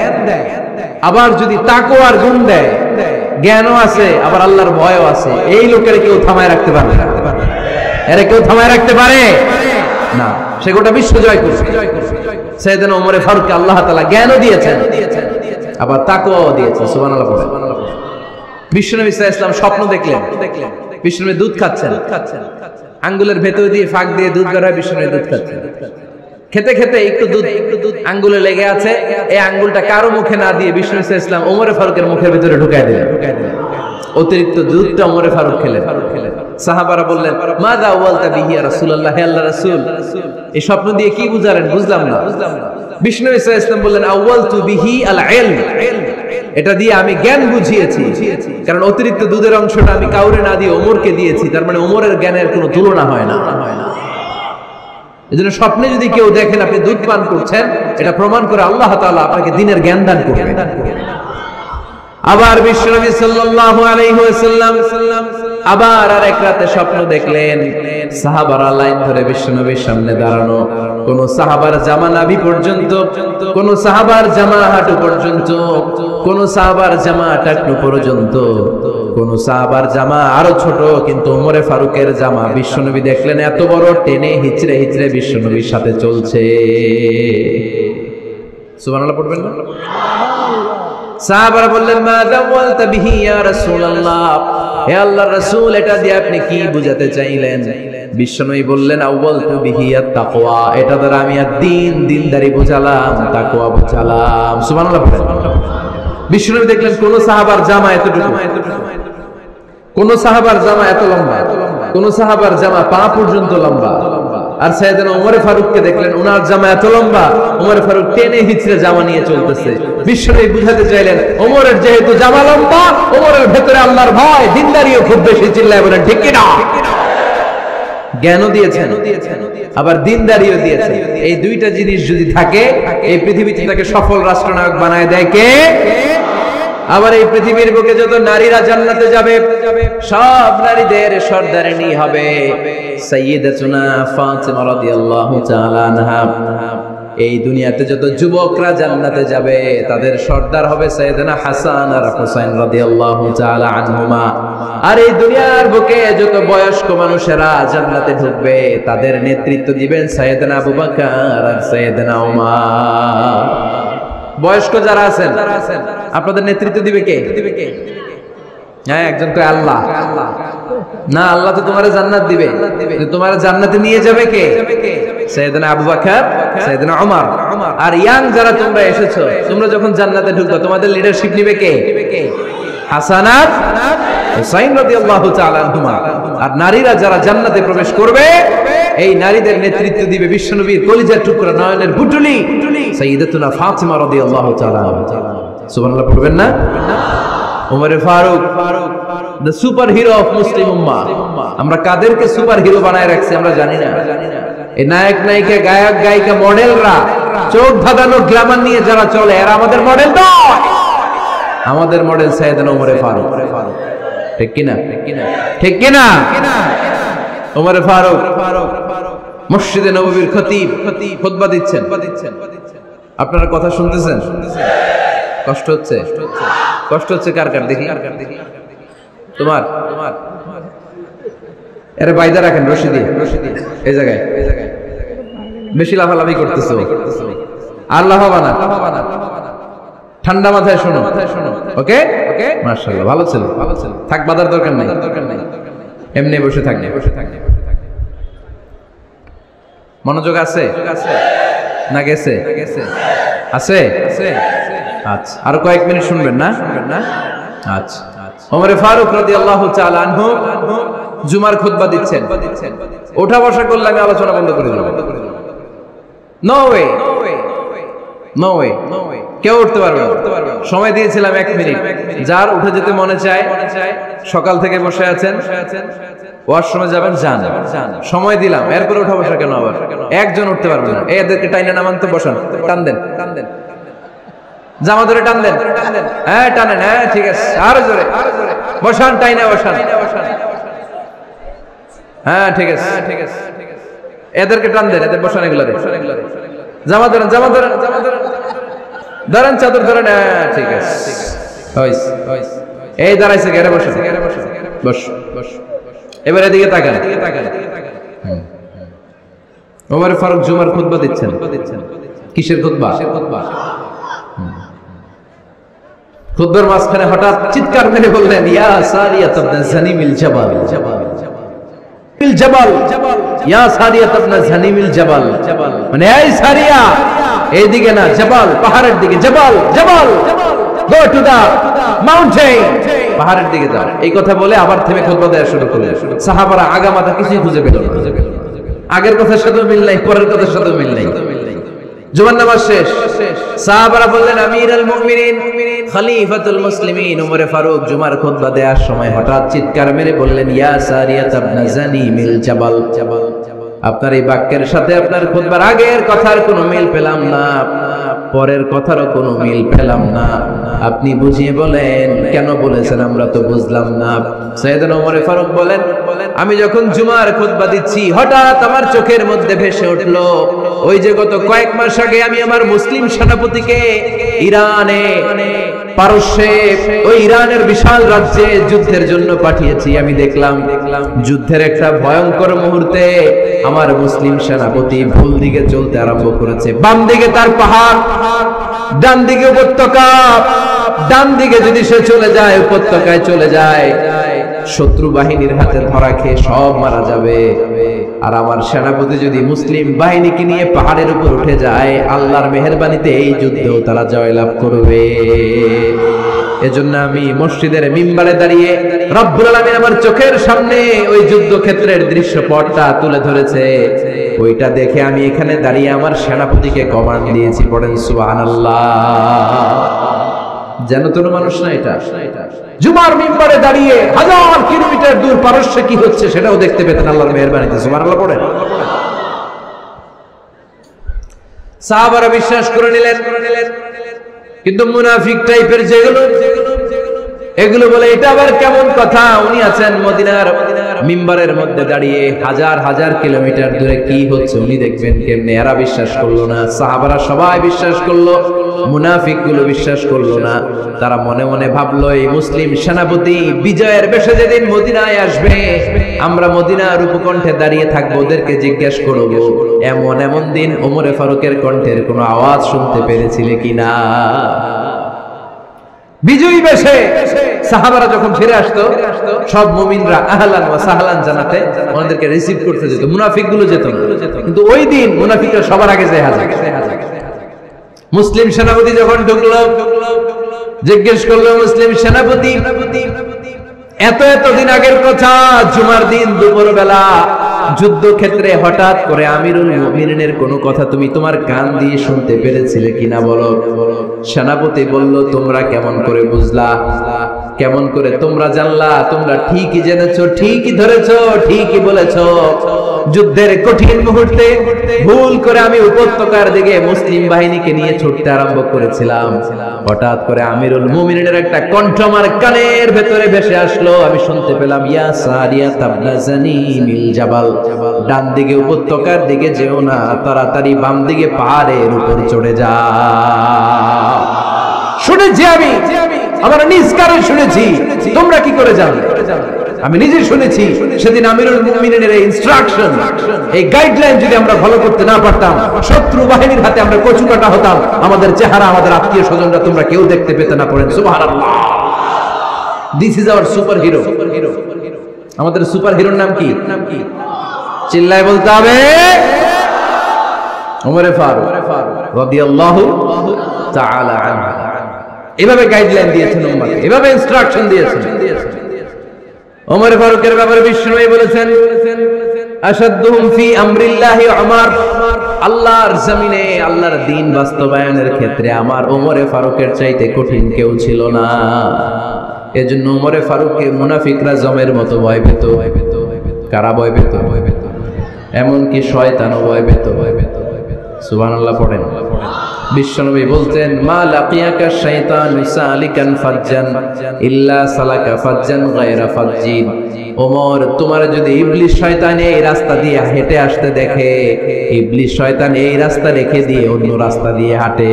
আবার যদি তাকওয়ার গুণ দেয়, জ্ঞানও আছে আবার আল্লাহর ভয়ও আছে, এই লোকের কেউ থামায় রাখতে পারে না। এরা কেউ থামায় রাখতে পারে না, সে গোটা বিশ্ব জয় করছে। সাইয়েদনা ওমরে ফারুককে আল্লাহ তাআলা জ্ঞানও দিয়েছেন, আবার তাকওয়াও দিয়েছেন। সুবহানাল্লাহ। বিশ্বনবী সাল্লাল্লাহু আলাইহি ওয়াসাল্লাম স্বপ্ন দেখলেন, বিশ্বনবী দুধ খাচ্ছেন, আঙ্গুলের ভেতর দিয়ে ফাঁক দিয়ে দুধ বের হয়, বিশ্বনবী দুধ খাচ্ছেন। খেতে খেতে একটু দুধ আঙ্গুলে লেগে আছে, এই আঙ্গুলটা কারো মুখে না দিয়ে বিশ্বনবী সাল্লাল্লাহু আলাইহি ওয়াসাল্লাম ওমরে ফারুকের মুখের ভিতরে ঢুকায় দিলেন। অতিরিক্ত দুধটা ওমরে ফারুক খেলেন। সাহাবারা বললেন, মাযা ওয়ালতা বিহি ইয়া রাসূলুল্লাহ, হে আল্লাহর রাসূল, এই স্বপ্ন দিয়ে কি বুঝালেন? বুঝলাম না। বিষ্ণু সাল্লাল্লাহু আলাইহি ওয়াসাল্লাম বললেন, আউয়ালতু বিহি আল ইলম, এটা দিয়ে আমি জ্ঞান বুঝিয়েছি, কারণ অতিরিক্ত দুধের অংশটা আমি কাউরে না দিয়ে ওমরকে দিয়েছি, তার মানে ওমরের জ্ঞানের কোনো তুলনা হয় না। এজন্য স্বপ্নে যদি কেউ দেখেন আপনি দুধ পান করছেন, এটা প্রমাণ করে আল্লাহ তাআলা আপনাকে দ্বীনের জ্ঞান দান করবেন। আবার বিশ্বনবী সাল্লাল্লাহু আলাইহি ওয়াসাল্লাম আবার আরেক রাতে স্বপ্ন দেখলেন, সাহাবারা লাইন ধরে বিশ্বনবীর সামনে দাঁড়ানো, কোন সাহাবার জামা নাভি পর্যন্ত, কোন সাহাবার জামা হাঁটু পর্যন্ত, কোন সাহাবার জামা টাকনু পর্যন্ত, কোন সাহাবার জামা আরো ছোট, কিন্তু ওমরে ফারুকের জামা বিশ্বনবী দেখলেন এত বড়, টেনে হিচড়ে হিচড়ে বিশ্বনবীর সাথে চলছে। সুবহানাল্লাহ পড়বেন না? সাহাবারা বললেন, মাযা ওয়ালতা বিহি ইয়া রাসূলুল্লাহ, হে আল্লাহর রাসূল, এটা দিয়ে আপনি কি বুঝাতে চাইলেন? বিশ্বনবী বললেন, আউয়ালতু বিহি আত-তাকওয়া, এটা দ্বারা আমি দিনদারি বুঝালাম, তাকওয়া বুঝালাম। সুবহানাল্লাহ। বিশ্বনবী দেখলেন কোন সাহাবার জামা এতটুকু, কোন সাহাবার জামা এত লম্বা, কোন সাহাবার জামা পা পর্যন্ত লম্বা। আর সাইয়েদনা ওমরে ফারুককে দেখলেন ওনার জামা এত লম্বা, ওমরে ফারুক টেনে হিচড়ে জামা নিয়ে চলতেছে। বিশ্বনবী বুঝাতে চাইলেন, ওমরের যেহেতু জামা লম্বা, ওমরের ভেতরে আল্লাহর ভয়, দিনদারিও খুব বেশি, চিল্লায় বলেন ঠিক কিনা? জ্ঞানও দিয়েছেন, আবার দিনদারিও দিয়েছেন। এই দুইটা জিনিস যদি থাকে, এই পৃথিবীতে তাকে সফল রাষ্ট্রনায়ক বানায় দেয় কে? আবার এই পৃথিবীর বুকে যত নারীরা জান্নাতে যাবে, সব নারীদের সর্দারিনী হবে সাইয়্যিদাতুনা ফাতিমা রাদিয়াল্লাহু তাআলা আনহা। এই দুনিয়াতে যত যুবকরা জান্নাতে যাবে, তাদের সর্দার হবে সাইয়েদনা হাসান আর হুসাইন রাদিয়াল্লাহু তাআলা আনহুমা। আর এই দুনিয়ার বুকে যত বয়স্ক মানুষেরা জান্নাতে ঢুকবে, তাদের নেতৃত্ব দিবেন সাইয়েদনা আবু বকর আর সাইয়েদনা ওমর। বয়স্ক যারা আছেন, আপনাদের নেতৃত্ব দিবে কে? হ্যাঁ, একজন কয় আল্লাহ। না, আল্লাহ তো তোমার জান্নাত দিবে, তোমার জান্নাতে নিয়ে যাবে কে? সাইয়েদনা আবু বকর, সাইয়েদনা ওমর। আর ইয়াং যারা তোমরা এসেছো, তোমরা যখন জান্নাতে ঢুকবে, তোমাদের লিডারশিপ নিবে কে? হাসান আর হুসাইন রাদিয়াল্লাহু তাআলা আনহুমা। আর নারীরা যারা জান্নাতে প্রবেশ করবে, এই নারীদের নেতৃত্ব দিবে বিশ্বনবীর কলিজার টুকরা, নয়নের বুটুলি সাইয়্যিদাতুনা ফাতিমা রাদিয়াল্লাহু তাআলা। সুবহানাল্লাহ পড়বেন না? ওমরে Farooq, the super hero of Muslim উম্মাহ। আমরা কাদেরকে সুপার হিরো বানায় রাখছি আমরা জানি না। এই নায়ক নায়িকা, গায়ক গায়িকা, মডেলরা, চোখ ধাঁধানো গ্ল্যামার নিয়ে যারা চলে, এরা আমাদের মডেল নয়। আমাদের মডেল সাইয়েদনা ওমরে ফারুক। ঠিক কিনা? ঠিক কিনা? ওমরে ফারুক মসজিদে নববীর খতিব, খুতবা দিচ্ছেন। আপনারা কথা শুনতেছেন? কষ্ট হচ্ছে? কষ্ট হচ্ছে কার কার দেখি? তোমার এরে বাইদা রাখেন রশি দিয়ে এই জায়গায়। বেশি লাফালাফি করতেছো, আর লাফাবা না, ঠান্ডা মাথায় শোনো। ওকে ওকে, মাশাআল্লাহ, ভালো ছিল, ভালো ছিল। থাক, বাধার দরকার নাই, এমনি বসে থাক, মনোযোগ আছে না গেছে? আছে। আচ্ছা, আর কয়েক মিনিট শুনবেন না? আচ্ছা, ওমর ফারুক রাদিয়াল্লাহু তাআলা আনহু জুমার খুতবা দিচ্ছেন। ওঠা বসা করলে আমি আলোচনা বন্ধ করে দেব। নো ওয়ে, নো ওয়ে, কেউ উঠতে পারবে না। সময় দিয়েছিলাম 1 মিনিট। যার উঠে যেতে মনে চায়, সকাল থেকে বসে আছেন, ওয়াশরুমে যাবেন, যান, সময় দিলাম, এরপর উঠা বসা কেন আবার? একজন উঠতে পারবে না। এদেরকে টাইনা নামান তো, বসান, টান দেন, জামা ধরে টান দেন, হ্যাঁ টানেন, হ্যাঁ ঠিক আছে, আরো জোরে বসান, টাইনা বসান, হ্যাঁ ঠিক আছে, এদেরকে টান দেন, এদের বসান, এগুলা জামা ধরেন, ধরেন, চাদর ধরেন, হ্যাঁ ঠিক আছে, এই দাঁড়াইছে, ঘেরে বসে, বস। এবার এদিকে তাকান। ওমর ফারুক জুমার খুতবা দিচ্ছেন। কিসের খুতবা? খুতবার মাঝখানে হঠাৎ চিৎকার মেরে বললেন, ইয়া সারিয়াত ইবনে জানিমিল জাবাল, ইয়া সারিয়াত ইবনে জানিমিল জাবাল, মানে এই সারিয়া, এইদিকে না, জাবাল, পাহাড়ের দিকে, জাবাল, গো টু দা মাউন্টেন, পাহাড়ের দিকে যাও। এই কথা বলে আবার থেমে খুতবা দেওয়া শুরু করলেন। সাহাবারা আগা মাথা কিছুই খুঁজে পেল না। আগের কথার সাথে মিল নাই, পরের কথার সাথে মিল নাই। জুমার নামাজ শেষ, সাহাবারা বললেন, আমিরুল মুমিনিন, খলিফাতুল মুসলিমিন ওমর ফারুক জুমার খুতবা দেওয়ার সময় হঠাৎ চিৎকার মেরে বললেন, ইয়া সারিয়াত ইবনে জানিমিল জাবাল, আপনার এই বাক্যের সাথে আপনার খুতবার আগের কথার কোনো মিল পেলাম না, পরের কথারও কোনো মিল পেলাম না। আপনি বুঝিয়ে বলেন, কেন বলেছেন আমরা তো বুঝলাম না। সাইয়েদনা ওমর ফারুক বলেন, আমি যখন জুমার খুতবা দিচ্ছি, হঠাৎ আমার চোখের মধ্যে ভেসে উঠলো ওই যে গত কয়েক মাস আগে আমি আমার মুসলিম সেনাপতিকে ইরানে, পারস্যে, ওই ইরানের বিশাল রাজ্যে যুদ্ধের জন্য পাঠিয়েছি। আমি দেখলাম যুদ্ধের একটা ভয়ঙ্কর মুহূর্তে আমার মুসলিম সেনাপতি ভুল দিকে চলতে আরম্ভ করেছে। বাম দিকে তার পাহাড়, ডান দিকে উপত্যকা, ডান দিকে যদি সে চলে যায়, উপত্যকায় চলে যায়, শত্রু বাহিনীর হাতে ধরা খেয়ে সব মারা যাবে। আর আমার সেনাপতি যদি মুসলিম বাহিনীকে নিয়ে পাহাড়ের উপর উঠে যায়, আল্লাহর মেহেরবানিতে এই যুদ্ধেও তারা জয়লাভ করবে। এজন্য আমি মসজিদের মিম্বারে দাঁড়িয়ে রব্বুল আলামিন আমার চোখের সামনে ওই যুদ্ধক্ষেত্রের দৃশ্যপটটা তুলে ধরেছে, ওইটা দেখে আমি এখানে দাঁড়িয়ে আমার সেনাপতিকে কমান্ড দিয়েছি। পড়েন সুবহানাল্লাহ। যেন তোর মানুষ না এটা, জুমার মিম্বারে দাঁড়িয়ে 1000 কিলোমিটার দূর পারস্যে কি হচ্ছে সেটাও দেখতে পেতেন আল্লাহর মেহেরবানিতে। সুবহানাল্লাহ পড়েন। সাহাবারা বিশ্বাস করে নিলেন, কিন্তু মুনাফিক টাইপের যেগুলো, এগুলো বলে এটা আবার কেমন কথা, উনি আছেন মদিনার মিম্বারের মধ্যে দাঁড়িয়ে, হাজার হাজার কিলোমিটার দূরে কি হচ্ছে উনি দেখবেন কেমনে। এরা বিশ্বাস করলো না, সাহাবারা সবাই বিশ্বাস করলো, মুনাফিক গুলো বিশ্বাস করলো না। তারা মনে মনে ভাবলো, এই মুসলিম সেনাপতি বিজয়ের বেশে যেদিন মদিনায় আসবে, আমরা মদিনার উপকণ্ঠে দাঁড়িয়ে থাকবো, ওদেরকে জিজ্ঞেস করবো এমন এমন দিন ওমরে ফারুকের কণ্ঠের কোনো আওয়াজ শুনতে পেরেছিলে কিনা। বিজয়ী বেশে সাহাবারা যখন ফিরে আসতো, সব মুমিনরা আহলান ওয়া সাহলান জানাতে ওনাদেরকে রিসিভ করতে যেত, মুনাফিক গুলো যেত না। কিন্তু ওই দিন মুনাফিকরা সবার আগে যায় হাজির। মুসলিম সেনাপতি যখন ঢুকলো, জিজ্ঞেস করলো, মুসলিম সেনাপতি, এতদিন আগের কথা, জুমার দিন দুপুর বেলা যুদ্ধক্ষেত্রে হঠাৎ করে আমিরুল মুমিনিনের কোনো কথা তুমি তোমার কান দিয়ে শুনতে পেরেছিলে কিনা বলো। সেনাপতি বলল, তোমরা কেমন করে বুঝলা, কেমন করে তোমরা জানলা? তোমরা ঠিকই জেনেছো, ঠিকই ধরেছো, ঠিকই বলেছো। যুদ্ধের কঠিন মুহূর্তে ভুল করে আমি উপত্যকার দিকে মুসলিম বাহিনীকে নিয়ে ছুটতে আরম্ভ করেছিলাম। হঠাৎ করে আমিরুল মুমিনিনের একটা কণ্ঠ আমার কানের ভেতরে ভেসে আসলো। আমি শুনতে পেলাম, ইয়া সারিয়া তাবলাজানি মিল জাবাল, ডান দিকে উপত্যকার দিকে যেও না, তাড়াতাড়ি বাম দিকে পাহাড়ের উপর চড়ে যাও। শুনেছি আমি, আমার নিজ কানে শুনেছি, তোমরা কি করে জানলে? আমি নিজে শুনেছি। সেদিন আমিরুল মুমিনিনের এই ইনস্ট্রাকশন, এই গাইডলাইন যদি আমরা ফলো করতে না পারতাম, শত্রু বাহিনীর হাতে আমরা কচুকাটা হতাম। আমাদের চেহারা, আমাদের আত্মীয় স্বজনরা তোমরা কেউ দেখতে পেতে না। পড়েন সুবহানাল্লাহ। This is our super hero. আমাদের সুপার হিরোর নাম কি? চিল্লায় বলতে হবে, ওমরে ফারুক রাদিয়াল্লাহু তাআলা আনহু। এভাবে গাইডলাইন দিয়েছেন উম্মতকে, এভাবে ইনস্ট্রাকশন দিয়েছেন। ওমর ফারুকের ব্যাপারে বিশ্বনবী বলেছেন, আশাদ্দুহুম ফি আমরিল্লাহি উমর, আল্লাহর জমিনে আল্লাহর দ্বীন বাস্তবায়নের ক্ষেত্রে আমার ওমরে ফারুকের চাইতে কঠিন কেউ ছিল না। এজন্য ওমরে ফারুককে মুনাফিকরা জমের মতো ভয় পেত। কারা ভয় পেত? এমনকি শয়তানও ভয় পেত। সুবহানাল্লাহ পড়েন। বিশ্বনবী বলতেন, মা লাকিয়াকা শাইতানু সালিকান ফাজ্জান ইল্লা সালাকা ফাজ্জান গায়রা ফাজ্জিন। ওমর, তোমার যদি ইবলিস শয়তান এই রাস্তা দিয়ে হেঁটে আসতে দেখে, ইবলিস শয়তান এই রাস্তা রেখে দিয়ে অন্য রাস্তা দিয়ে হাঁটে।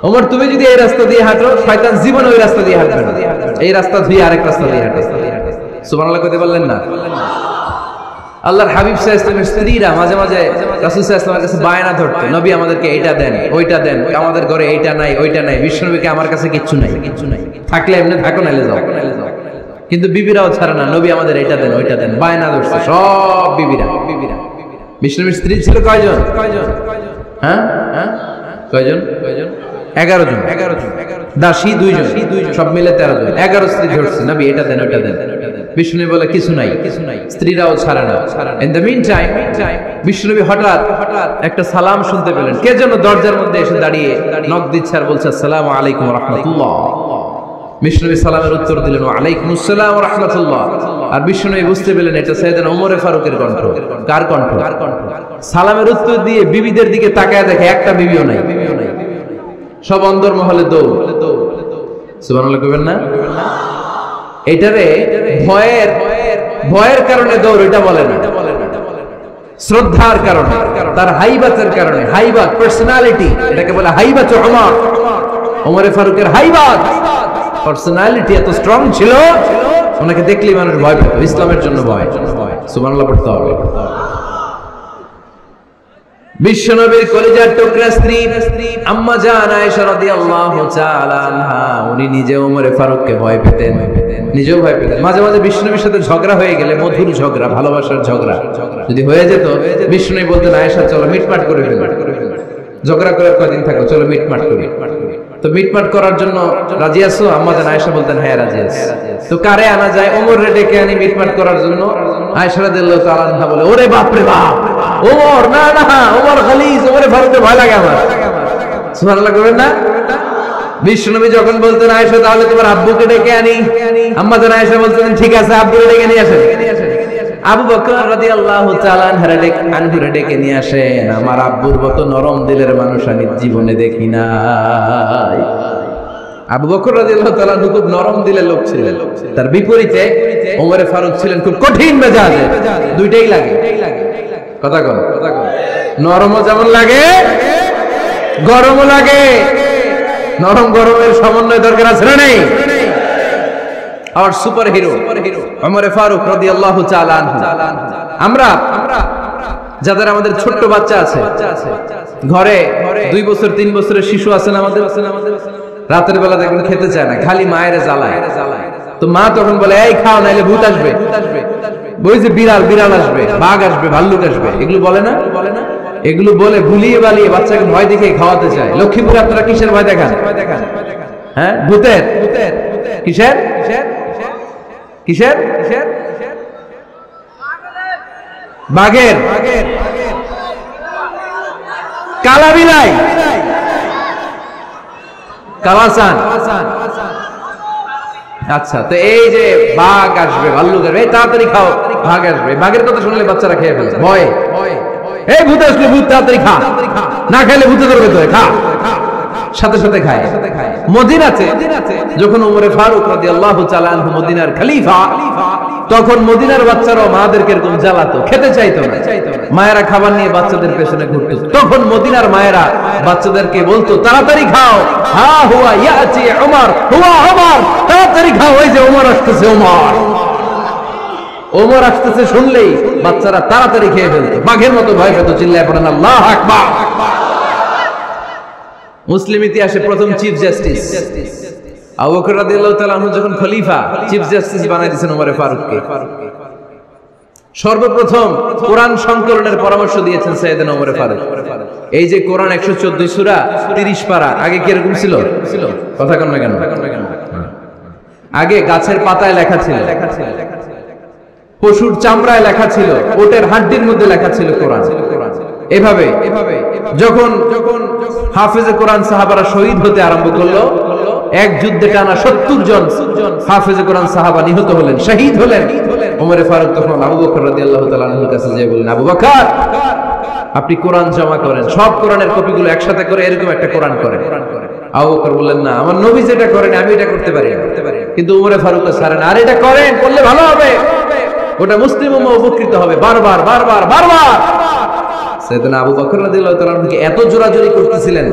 ওমর, তুমি যদি এই রাস্তা দিয়ে হাঁটো, শয়তান জীবনে ওই রাস্তা দিয়ে হাঁটবে না, এই রাস্তা ধুয়ে আরেক রাস্তা দিয়ে হাঁটে। সুবহানাল্লাহ কইতে পারলেন না? আল্লাহর হাবিব সাল্লাল্লাহু আলাইহি ওয়াসাল্লামের স্ত্রীরা মাঝে মাঝে রাসূল সাল্লাল্লাহু আলাইহি ওয়াসাল্লামের কাছে বায়না ধরত, নবী আমাদেরকে এইটা দেন, ওইটা দেন, আমাদের ঘরে এইটা নাই, ওইটা নাই। বিশ্বনবীকে, আমার কাছে কিচ্ছু নাই, থাকলে এমনি থাকো, নাইলে যাও। কিন্তু বিবিরাও ছাড়ে না, নবী আমাদের এইটা দেন, ওইটা দেন, বায়না ধরছে সব বিবিরা। বিশ্বনবীর স্ত্রী ছিল কয়জন? হ্যাঁ, কয়জন? 11 জন। দাসী 2 জন, সব মিলে 13 জন। 11 স্ত্রী ধরছে, নবী এটা দেন, ওইটা দেন। বিষ্ণুনবী বলে কিছু নাই, স্ত্রীরাও ছাড়ে না। ইন দ্য মিন টাইম বিষ্ণুনবী হঠাৎ একটা সালাম শুনতে পেলেন। কে যেন দরজার মধ্যে এসে দাঁড়িয়ে নক দিচ্ছে আর বলছে, আসসালামু আলাইকুম ওয়া রাহমাতুল্লাহ। বিষ্ণুনবী সালামের উত্তর দিলেন, ওয়া আলাইকুমুস সালাম ওয়া রাহমাতুল্লাহ। আর বিষ্ণুনবী বুঝতে পেলেন এটা সাইয়েদনা ওমরে ফারুকের কণ্ঠ। কার কণ্ঠ? সালামের উত্তর দিয়ে বিবিদের দিকে তাকায় দেখে একটা বিবিও নাই, সব অন্দরমহলে দৌড়। সুবহানাল্লাহ কইবেন না? এটারে ভয়ের কারণে দৌড়, এটা বলে না, শ্রদ্ধার কারণে, তার হাইবাতের কারণে। হাইবাত, পার্সোনালিটি, এটাকে বলে হাইবাত ওমর। ওমরে ফারুকের হাইবাত, পার্সোনালিটি এত স্ট্রং ছিল, ওনাকে দেখলেই মানুষ ভয় পেত। ইসলামের জন্য ভয়। সুবহানাল্লাহ পড়তে হবে। বিশ্বনবীর কলিজার টুকরা স্ত্রী আম্মা জান আয়েশা রাদিয়াল্লাহু তাআলা আনহা, উনি নিজে ওমরে ফারুককে ভয় পেতেন, নিজেও ভয় পেতেন। মাঝে মাঝে বিশ্বনবীর সাথে ঝগড়া হয়ে গেলে, মধুর ঝগড়া, ভালোবাসার ঝগড়া যদি হয়ে যেত, বিশ্বনবী বলতেন, আয়েশা চলো মিটমাট করে ফেলি, ঝগড়া করে কয়দিন থাকো, চলো মিটমাট করি। তো মিটমাট করার জন্য রাজি আছো? আম্মা জান আয়েশা বলতেন, হ্যাঁ রাজি আছি। তো কারে আনা যায়? ওমর রে ডেকে আনি মিটমাট করার জন্য। আয়েশা রাদিয়াল্লাহু তাআলা আনহা বলে, ওরে বাপ রে বাপ, ওমর না, ওমর খালিজ, ওমরে ফারুকের ভয় লাগে আমার। সুবহানাল্লাহ কইবেন না? বিশ্বনবী যখন বলতেন, আয়েশা তাহলে তোমার আব্বুকে ডেকে আনি, আম্মা জান আয়েশা বলতেন, ঠিক আছে, আব্বুকে ডেকে নিয়ে আসেন। আবু বকর রাদিয়াল্লাহু তাআলা আনহুরে ডেকে নিয়ে আসেন। আমার আব্বুর মতো নরম দিলের মানুষ আমি জীবনে দেখি নাই। আবু বকর রাদিয়াল্লাহু তাআলা খুব নরম দিলের লোক ছিলেন, তার বিপরীতে ওমরে ফারুক ছিলেন খুব কঠিন মেজাজে। দুইটাই লাগে, কথা কন, নরমও যেমন লাগে, গরমও লাগে। নরম গরমের সমন্বয় দরকার আছে না নেই? আর সুপার হিরো ওমরে ফারুক রাদিয়াল্লাহু তাআলা আনহু। আমরা যাদের আমাদের ছোট্ট বাচ্চা আছে, ঘরে 2 বছর 3 বছরের শিশু আছেন আমাদের, রাতের বেলা দেখবেন খেতে চায় না, খালি মায়ের জ্বালায়। তো মা তখন বলে, এই খাও, নাইলে ভূত আসবে, ওই যে বিড়াল আসবে, বাঘ আসবে, ভাল্লুক আসবে, এগুলো বলে না? এগুলো বলে ভুলিয়ে বালিয়ে বাচ্চাকে ভয় দেখে খাওয়াতে চায়। লক্ষ্মীপুরে আপনারা কিসের ভয় দেখান? হ্যাঁ, ভূতের। কিসের? বাঘের, কালা বিলাই, কালাসান। আচ্ছা, তো এই যে বাঘ আসবে, ভাল্লুক আসবে, এই তাড়াতাড়ি খাও, ভাগ আসবে, ভাগের কথা শুনলে বাচ্চারা খেয়ে ফেলে ভয়ে, এই ভূত আসলে ভূত তাড়াতাড়ি খা, না খাইলে ভূতে ধরবে তো, খা, সাথে সাথে খায়। মদিনাতে যখন ওমরে ফারুক রাদিয়াল্লাহু তাআলা আনহু মদিনার খলিফা, তখন মদিনার বাচ্চারাও মাদেরকে এরকম জ্বালাতো, খেতে চাইতো না, মায়েরা খাবার নিয়ে বাচ্চাদের পেছনে ঘুরতো। তখন মদিনার মায়েরা বাচ্চাদেরকে বলতো তাড়াতাড়ি খাও, হা হুয়া ইয়াতি ওমর, হুয়া ওমর, তাড়াতাড়ি খাও, ওই যে ওমর আসতেছে, ওমর ওমর আসতেছে শুনলেই বাচ্চারা তাড়াতাড়ি খেয়ে ফেলতো, বাঘের মতো ভয় পেত, চিল্লায় পড়েন আল্লাহু আকবার। মুসলিম ইতিহাসে প্রথম চিফ জাস্টিস আবু বকর রাদিয়াল্লাহু তাআলা আনহু যখন খলিফা, চিফ জাস্টিস বানাই দিয়েছেন ওমর ফারুককে। সর্বপ্রথম কোরআন সংকলনের পরামর্শ দিয়েছেন সাইয়েদনা ওমর ফারুক। এই যে কোরআন 114 সূরা 30 পারা, আগে কি এরকম ছিল? কথা কন না কেন? আগে গাছের পাতায় লেখা ছিল, পশুর চামড়ায় লেখা ছিল, ওটের হাড্ডির মধ্যে লেখা ছিল কোরআন। এভাবে যখন হাফেজে কোরআন সাহাবারা শহীদ হতে আরম্ভ করলো, এক যুদ্ধে টানা 70 জন হাফেজে কোরআন সাহাবা নিহত হলেন, শহীদ হলেন। ওমর ফারুক তখন আবু বকর রাদিয়াল্লাহু তাআলা আনহুর কাছে যেয়ে বললেন, আবু বকর আপনি কোরআন জমা করেন, সব কোরআনের কপিগুলো একসাথে করে এরকম একটা কোরআন করেন। আবু বকর বললেন, না, আমার নবী যেটা করেন আমি এটা করতে পারি না। কিন্তু ওমর ফারুক ছাড়েন, আর এটা করেন, করলে ভালো হবে, ওটা মুসলিম উম্মাহ উপকৃত হবে। বারবার বারবার বারবার সাইয়েদনা আবু বকর রাদিয়াল্লাহু তাআলা আনহুকে এত জোরাজুরি করতেছিলেন,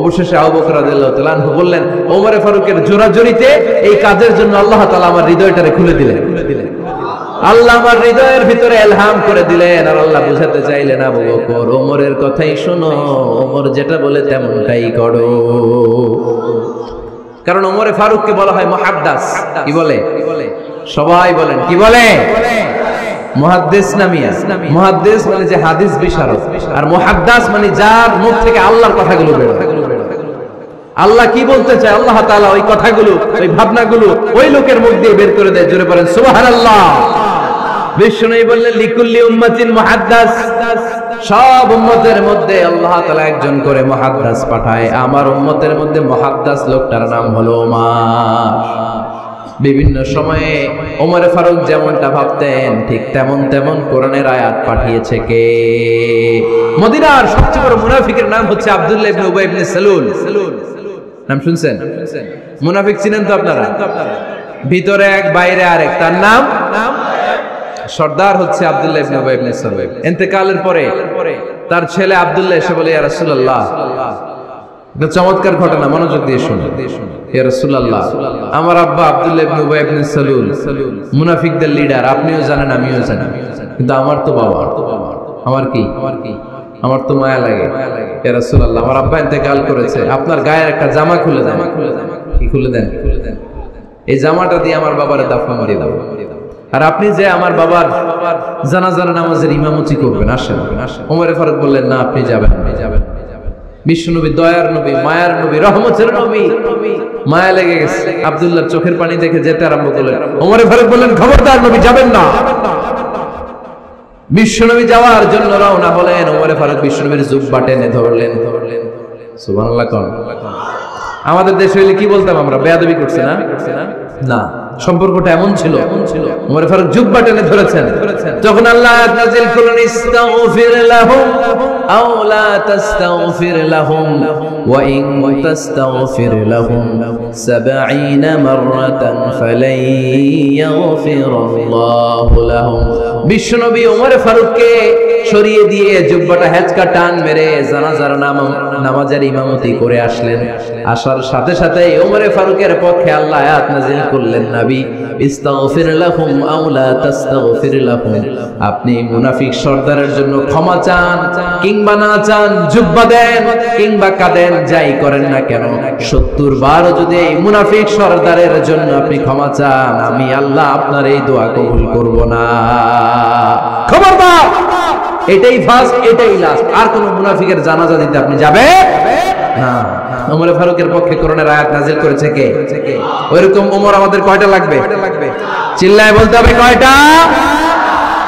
অবশেষে আবু বকর রাদিয়াল্লাহু তাআলা আনহু বললেন, ওমর ফারুকের জোরাজুরিতে এই কাজের জন্য আল্লাহ তাআলা আমার হৃদয়টারে খুলে দিলেন। আল্লাহ আমার হৃদয়ের ভিতরে ইলহাম করে দিলেন, আর আল্লাহ বুঝাতে চাইলেন, আবু বকর ওমরের কথাই শোনো, ওমর যেটা বলে তেমনটাই করো। কারণ ওমরে ফারুককে বলা হয় মুহাদ্দাস। কি বলে? সবাই বলেন কি বলে? মুহাদ্দিস নামিয়া। মুহাদ্দিস মানে যে হাদিস বিশারদ, আর মুহাদ্দাস মানে যার মুখ থেকে আল্লাহর কথাগুলো বের হয়। আল্লাহ কি বলতে চায়, আল্লাহ তাআলা ওই কথাগুলো, ওই ভাবনাগুলো ওই লোকের মুখ দিয়ে বের করে দেয়। জোরে পড়েন সুবহানাল্লাহ। বিষ্ণু বললেন লিকুল্লি উম্মাতিন মুহাদ্দাস, সব উম্মতের মধ্যে আল্লাহ তাআলা একজন করে মুহাদ্দাস পাঠায়। আমার উম্মতের মধ্যে মুহাদ্দাস লোকটার নাম হলো ওমর। বিভিন্ন সময়ে ওমর ফারুক যেমনটা ভাবতেন ঠিক তেমন তেমন কোরআনের আয়াত পাঠিয়েছে কে? মদিনার সবচেয়ে বড় মুনাফিকের নাম হচ্ছে আব্দুল্লাহ ইবনে উবাই ইবনে সালুল। নাম শুনছেন? মুনাফিক চিনেন তো আপনারা? ভিতরে এক বাইরে আরেক, তার নাম সর্দার হচ্ছে আব্দুল্লাহ ইবনে উবাই ইবনে সালুল। ইন্তেকালের পরে তার ছেলে আব্দুল্লাহ এসে বলে, ইয়া রাসূলুল্লাহ, এটা চমৎকার ঘটনা, মনোযোগ দিয়ে শুনুন। ইয়া রাসূলুল্লাহ, আমার আব্বা আব্দুল্লাহ ইবনে উবাই ইবনে সালুল মুনাফিকদের লিডার, আপনিও জানেন আমিও জানি, কিন্তু আমার তো বাবা, আমার কি, আমার তো মায়া লাগে। ইয়া রাসূলুল্লাহ, আমার আব্বা ইন্তেকাল করেছে, আপনার গায়ের একটা জামা খুলে দেন। কি খুলে দেন? এই জামাটা দিয়ে আমার বাবারে দাফন দিয়ে দাও, আর আপনি যে আমার বাবার জানাজার নামাজের ইমামতি করবেন, আসেন। ওমর ফারুক বললেন, না, আপনি যাবেন। বিশ্বনবী দয়ার নবী, মায়ার নবী, রহমতের নবী, মায়া লেগে গেছে, আব্দুল্লাহর চোখের পানি দেখে যেতে আরম্ভ করলেন। ওমর ফারুক বললেন, খবরদার, নবী যাবেন না। বিশ্বনবী যাওয়ার জন্য রওনা হলেন। ওমর ফারুক বিশ্বনবীর জুব্বা টেনে ধরলেন। সুবহানাল্লাহ। আমাদের দেশে হইলে কি বলতাম আমরা? বেয়াদবি করছে না? না, সম্পর্কটা এমন ছিল। ওমর ফারুক জুব্বা টেনে ধরেছেন। যখন আল্লাহ নাযিল করলেন, ইস্তাগফির লাহুম আও লা তাস্তাগফির লাহুম ওয়া ইন তাস্তাগফির লাহুম 70 মাররাতান ফালাই ইয়াগফিরুল্লাহু লাহুম। বিশ্বনবী ওমর ফারুককে সরিয়ে দিয়ে জুব্বাটা হেঁচকা টান মেরে জানাজার নামাজের ইমামতি করে আসলেন। আসার সাথে সাথে ওমর ফারুকের পক্ষে আল্লাহ আয়াত নাযিল করলেন, নবী, ইস্তাগফির লাহুম আও লা তাস্তাগফির লাহুম, আপনি মুনাফিক সর্দারের জন্য ক্ষমা চান কিংবা না চান, জুব্বা দেন কিংবা কাঁদেন, যাই করেন না কেন, 70 বার যদি এই মুনাফিক সর্দারের জন্য আপনি ক্ষমা চান, আমি আল্লাহ আপনার এই দোয়া কবুল করব না। খবরদার, এটাই ফার্স্ট, এটাই লাস্ট, আর কোন মুনাফিকের জানাজা দিতে আপনি যাবেন না। ওমর ফারুকের পক্ষে কোরআনের আয়াত নাযিল করেছে কে? ওইরকম ওমর আমাদের কয়টা লাগবে? চিল্লায় বলতে হবে কয়টা?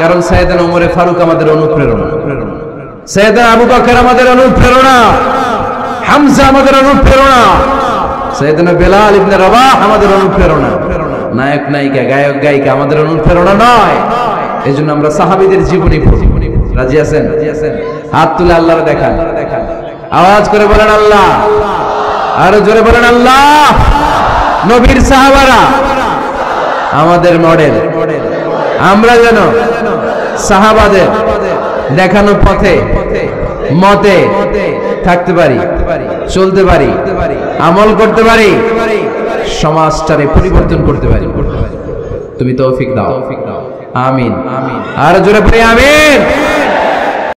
কারণ সাইয়েদনা ওমর ফারুক আমাদের অনুপ্রেরণা, সাইয়েদনা আবু বকর আমাদের অনুপ্রেরণা, হামজা আমাদের অনুপ্রেরণা, সাইয়েদনা বেলাল ইবনে রাবাহ আমাদের অনুপ্রেরণা। নায়ক নায়িকা, গায়ক গায়িকা আমাদের অনুপ্রেরণা নয়। এজন্য আমরা সাহাবীদের জীবনী পড়ি। রাজি আছেন? হাত তুলে আল্লাহর দেখান, আওয়াজ করে বলেন আল্লাহ, আরো জোরে বলেন আল্লাহ। নবীর সাহাবারা আমাদের মডেল, আমরা যেন সাহাবাদের দেখানো পথে মতে থাকতে পারি, চলতে পারি, আমল করতে পারি, সমাজটারে পরিবর্তন করতে পারি। তুমি তৌফিক দাও, আমিন। আর জোরে পড়ে আমিন।